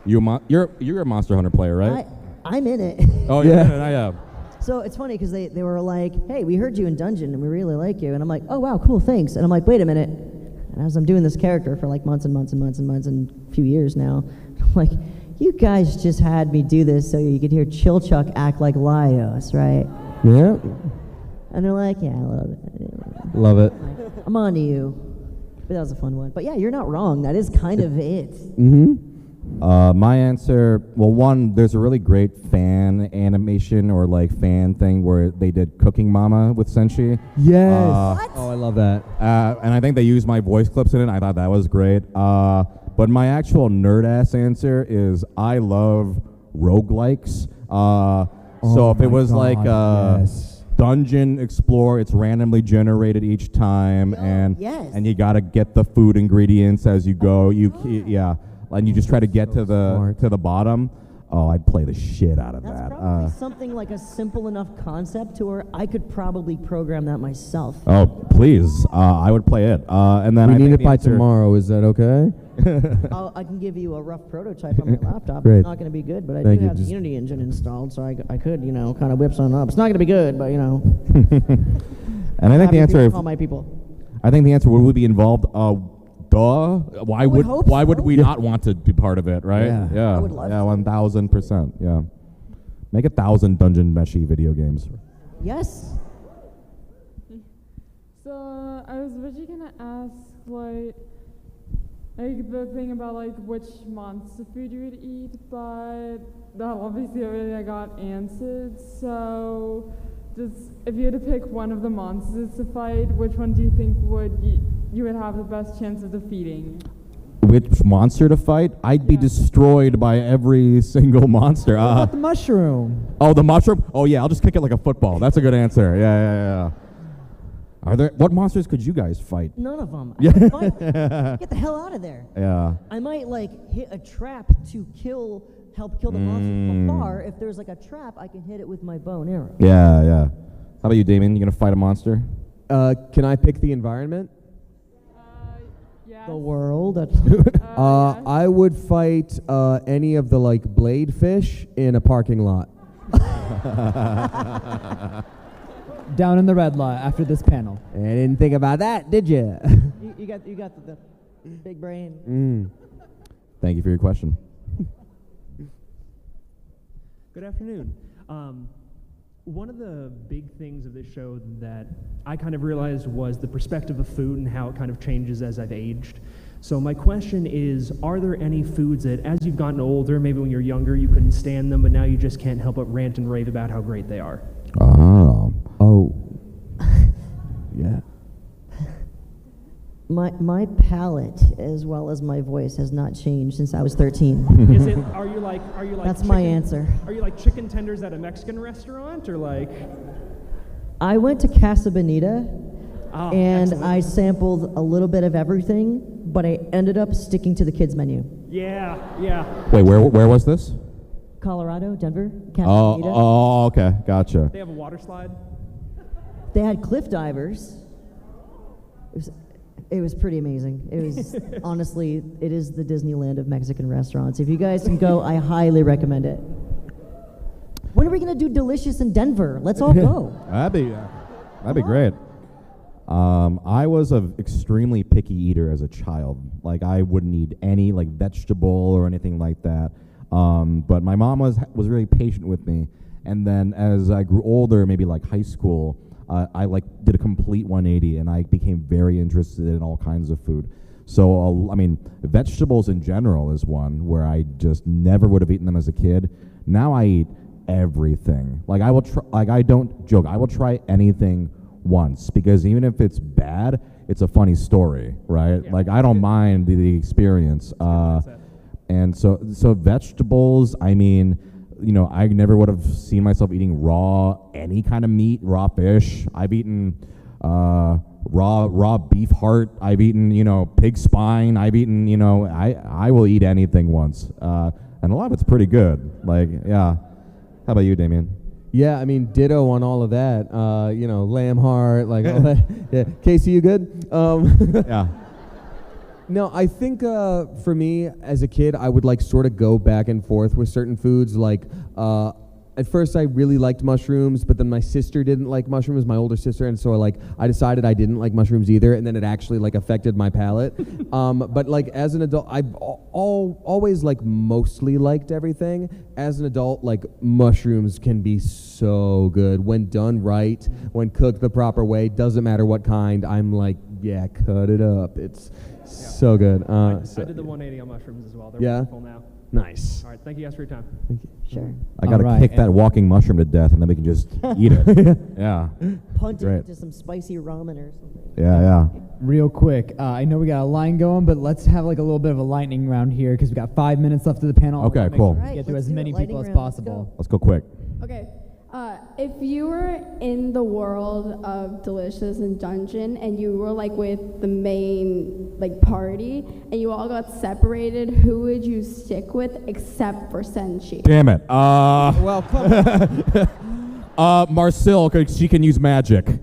You're a Monster Hunter player, right? I'm in it. Oh yeah. So it's funny because they were like, hey, we heard you in Dungeon and we really like you. And I'm like, oh, wow, cool, thanks. And I'm like, wait a minute. And as I'm doing this character for like months and a few years now, I'm like, you guys just had me do this so you could hear Chilchuck act like Laios, right? Yeah. And they're like, yeah, I love it. Love it. I'm on to you. But that was a fun one. But yeah, you're not wrong. That is kind of it. Mm-hmm. My answer, well, one, there's a really great fan animation or like fan thing where they did Cooking Mama with Senshi. Yes. Oh, I love that. And I think they used my voice clips in it. I thought that was great. But my actual nerd-ass answer is I love roguelikes. So if it was like dungeon explore, it's randomly generated each time, and you gotta get the food ingredients as you go. And you just try to get to the bottom. Oh, I'd play the shit out of that. That's probably something like a simple enough concept to where I could probably program that myself. Oh, please. I would play it. And then we need it by tomorrow. Is that okay? I can give you a rough prototype on my laptop. Great. It's not going to be good, but I do have the Unity engine installed, so I could, kind of whip something up. It's not going to be good, but, And I think the answer... all my people. I think the answer would we be involved? Duh. Why would we not want to be part of it, right? I would love to. 1000%. Yeah. Make 1,000 Dungeon Meshi video games. Yes. So I was actually gonna ask like the thing about like which monster food you would eat, but that obviously already I got answered. So just if you had to pick one of the monsters to fight, which one do you think you would have the best chance of defeating? Which monster to fight? I'd be destroyed by every single monster. What about the mushroom? Oh, the mushroom? Oh yeah, I'll just kick it like a football. That's a good answer. Yeah. What monsters could you guys fight? None of them. Yeah. Get the hell out of there. Yeah. I might hit a trap to help kill the monster from afar. If there's a trap, I can hit it with my bow and arrow. Yeah. How about you, Damien? You gonna fight a monster? Can I pick the environment? The world. I would fight any of the blade fish in a parking lot. Down in the red lot after this panel. I didn't think about that, did you? You got the big brain. Thank you for your question. Good afternoon. One of the big things of this show that I kind of realized was the perspective of food and how it kind of changes as I've aged. So my question is, are there any foods that as you've gotten older, maybe when you're younger you couldn't stand them, but now you just can't help but rant and rave about how great they are? Oh. Yeah. My palate, as well as my voice, has not changed since I was 13. Is it? Are you like? That's my answer. Are you like chicken tenders at a Mexican restaurant, or like? I went to Casa Bonita, and excellent. I sampled a little bit of everything, but I ended up sticking to the kids menu. Yeah. Wait, where was this? Colorado, Denver, Casa Bonita. Oh, okay, gotcha. They have a water slide. They had cliff divers. It was pretty amazing. It was honestly, it is the Disneyland of Mexican restaurants. If you guys can go, I highly recommend it. When are we gonna do Delicious in Denver? Let's all go. That'd be great. I was an extremely picky eater as a child. I wouldn't eat any vegetable or anything like that. But my mom was really patient with me. And then as I grew older, maybe high school, I did a complete 180, and I became very interested in all kinds of food. So vegetables in general is one where I just never would have eaten them as a kid. Now I eat everything. I will try. I don't joke. I will try anything once, because even if it's bad, it's a funny story, right? Yeah. I don't mind the experience. And so vegetables. I never would have seen myself eating any kind of meat, raw fish. I've eaten raw beef heart. I've eaten, pig spine. I've eaten, I will eat anything once. And a lot of it's pretty good. How about you, Damien? Yeah, ditto on all of that. Lamb heart, all that. Yeah. Casey, you good? Yeah. No, I think for me as a kid, I would sort of go back and forth with certain foods. At first, I really liked mushrooms, but then my sister didn't like mushrooms, my older sister, and so I decided I didn't like mushrooms either, and then it actually affected my palate. But as an adult, I've always mostly liked everything. As an adult, mushrooms can be so good when done right, when cooked the proper way. Doesn't matter what kind. I'm yeah, cut it up. It's So good. I did the 180 on mushrooms as well. They're wonderful now. Nice. All right, thank you guys for your time. Thank you. Sure. I gotta kick that walking mushroom to death, and then we can just eat it. Yeah. Punt it Great. into some spicy ramen or something. Yeah. Real quick, I know we got a line going, but let's have like a little bit of a lightning round here because we got 5 minutes left of the panel. Okay, Make sure cool. we All right, get through let's as do many it. people Lightning as round. Let's possible. Let's go quick. Okay. If you were in the world of Delicious and Dungeon and you were like with the main like party and you all got separated, who would you stick with except for Senshi? Damn it. Well, come on. Marcel, 'cause she can use magic.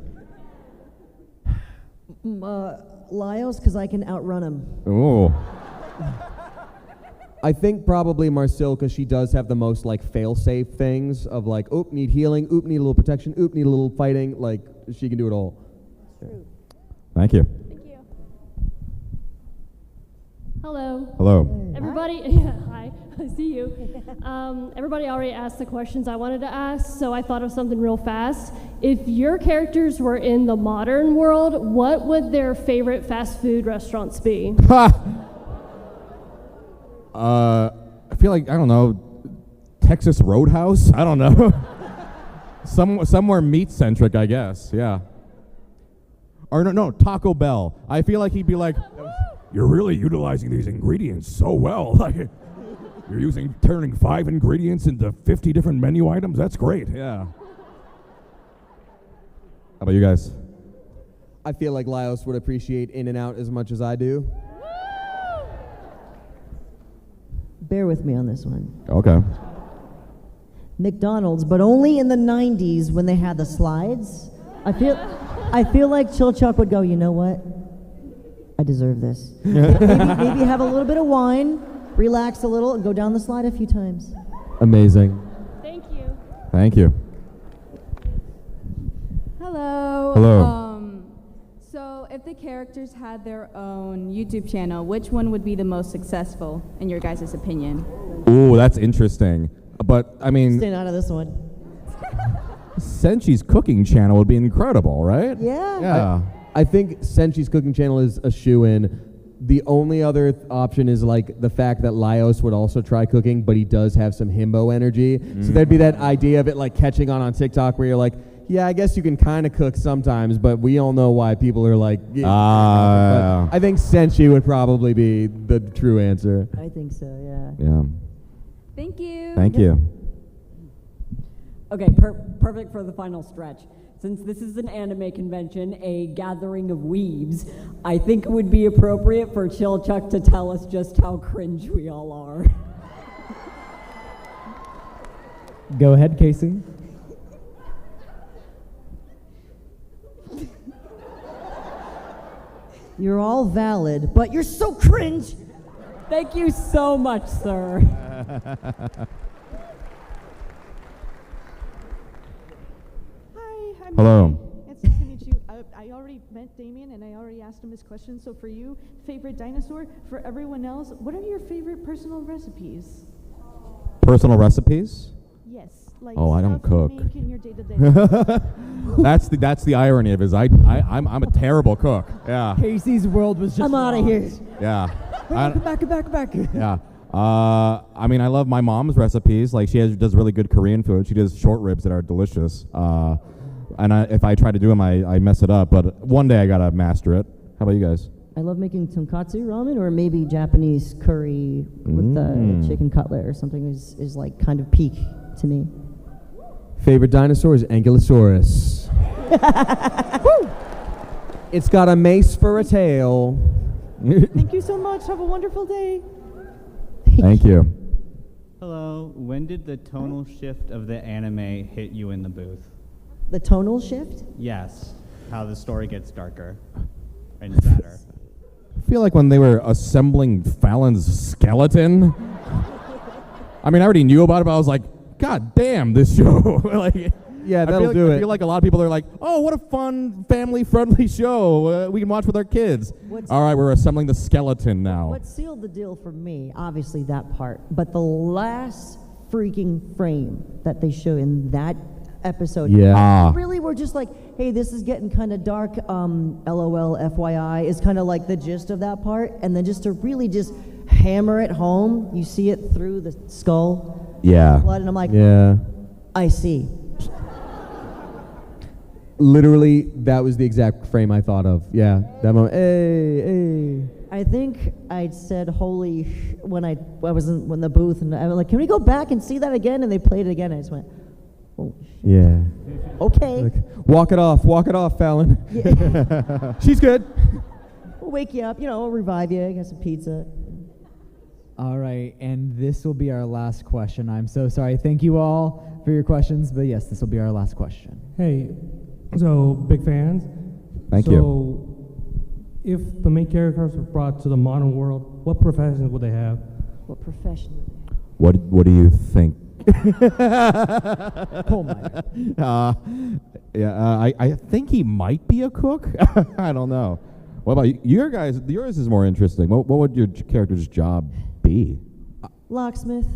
Lyos, because I can outrun him. Ooh. I think probably Marcel, because she does have the most like fail-safe things of like, oop, need healing, oop, need a little protection, oop, need a little fighting. Like, she can do it all. Thank you. Hello. Hello. Everybody, yeah, hi, I see you. Everybody already asked the questions I wanted to ask, so I thought of something real fast. If your characters were in the modern world, what would their favorite fast food restaurants be? I feel like, I don't know, Texas Roadhouse? I don't know. Somewhere meat-centric, I guess, yeah. Or no, Taco Bell. I feel like he'd be like, you're really utilizing these ingredients so well. Like, you're turning 5 ingredients into 50 different menu items? That's great, yeah. How about you guys? I feel like Lyos would appreciate In-N-Out as much as I do. Bear with me on this one. Okay. McDonald's, but only in the 90s when they had the slides. I feel like Chill Chuck would go, you know what? I deserve this. maybe have a little bit of wine, relax a little, and go down the slide a few times. Amazing. Thank you. Thank you. Hello. Hello. So if the characters had their own YouTube channel, which one would be the most successful in your guys' opinion? Ooh, that's interesting. But, I mean, Staying out of this one. Senshi's cooking channel would be incredible, right? Yeah. Yeah. I think Senshi's cooking channel is a shoo-in. The only other option is like the fact that Lyos would also try cooking, but he does have some himbo energy. So there'd be that idea of it like catching on TikTok where you're like, yeah, I guess you can kind of cook sometimes, but we all know why people are like, yeah. I think Senshi would probably be the true answer. I think so, yeah. Yeah. Thank you. Thank you. Okay, perfect for the final stretch. Since this is an anime convention, a gathering of weebs, I think it would be appropriate for Chill Chuck to tell us just how cringe we all are. Go ahead, Casey. You're all valid, but you're so cringe. Thank you so much, sir. Hi, I'm Hello. Damien. It's nice to meet you. I already met Damien and I already asked him his question. So for you, favorite dinosaur. For everyone else, what are your favorite personal recipes? Personal recipes? Yes, like Oh, I don't stuff you cook. make in your day-to-day. That's the irony of it is I'm a terrible cook. Yeah. Casey's world was just I'm out of here. Yeah. Come back. Yeah. I mean, I love my mom's recipes. Like, does really good Korean food. She does short ribs that are delicious. And if I try to do them, I mess it up. But one day I gotta master it. How about you guys? I love making tonkatsu ramen or maybe Japanese curry with the chicken cutlet or something is like kind of peak to me. Favorite dinosaur is Ankylosaurus. Woo! It's got a mace for a tail. Thank you so much. Have a wonderful day. Thank you. Hello. When did the tonal shift of the anime hit you in the booth? The tonal shift? Yes. How the story gets darker and sadder. I feel like when they were assembling Fallon's skeleton. I mean, I already knew about it, but I was like, God damn, this show. Like, yeah, that'll I do it. feel like a lot of people are like, oh, what a fun, family-friendly show. We can watch with our kids. All right, we're assembling the skeleton now. What sealed the deal for me, obviously that part, but the last freaking frame that they show in that episode. Yeah. Really, we're just like, hey, this is getting kind of dark. LOL, FYI is kind of like the gist of that part, and then just to really just hammer it home, you see it through the skull. Yeah. Blood, and I'm like, Yeah. I see. Literally, that was the exact frame I thought of. Yeah, that moment. Hey. I think I said holy when I was in the booth, and I was like, can we go back and see that again? And they played it again, and I just went, oh. Yeah. Okay. Like, walk it off, Fallon. Yeah. She's good. We'll wake you up, we'll revive you, get some pizza. All right, and this will be our last question. I'm so sorry. Thank you all for your questions, but yes, this will be our last question. Hey, so big fans. Thank you. you. If the main characters were brought to the modern world, what professions would they have? What profession would they have? What do you think? Coal miner. I think he might be a cook. I don't know. What about you? Your guys? Yours is more interesting. What would your character's job be? Locksmith.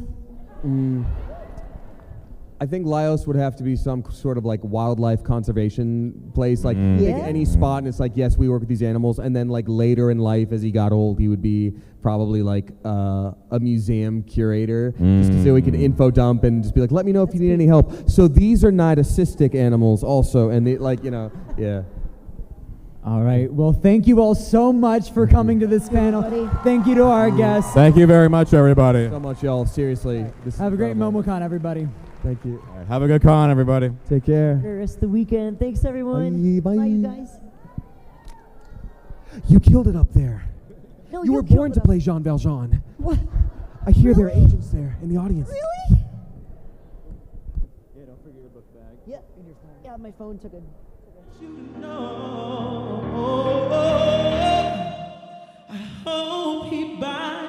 I think Laos would have to be some sort of like wildlife conservation place, like Yeah. any spot, and it's like, yes, we work with these animals, and then like later in life, as he got old, he would be probably like a museum curator, just so he could info dump and just be like, let me know if you need any help. So these are cnidacistic animals also, and they yeah. All right. Well, thank you all so much for coming to this panel. Thank you to our guests. Thank you very much, everybody. So much, y'all. Seriously. This is Have a great incredible. MomoCon, everybody. Thank you. All right, have a good con, everybody. Take care. The rest of the weekend. Thanks, everyone. Bye. You guys. You killed it up there. No, You were killed born it to up. play Jean Valjean. What? I hear there are agents there in the audience. Really? Yeah, don't forget your book bag. Yeah, in your phone. Yeah, my phone took a. I hope he buys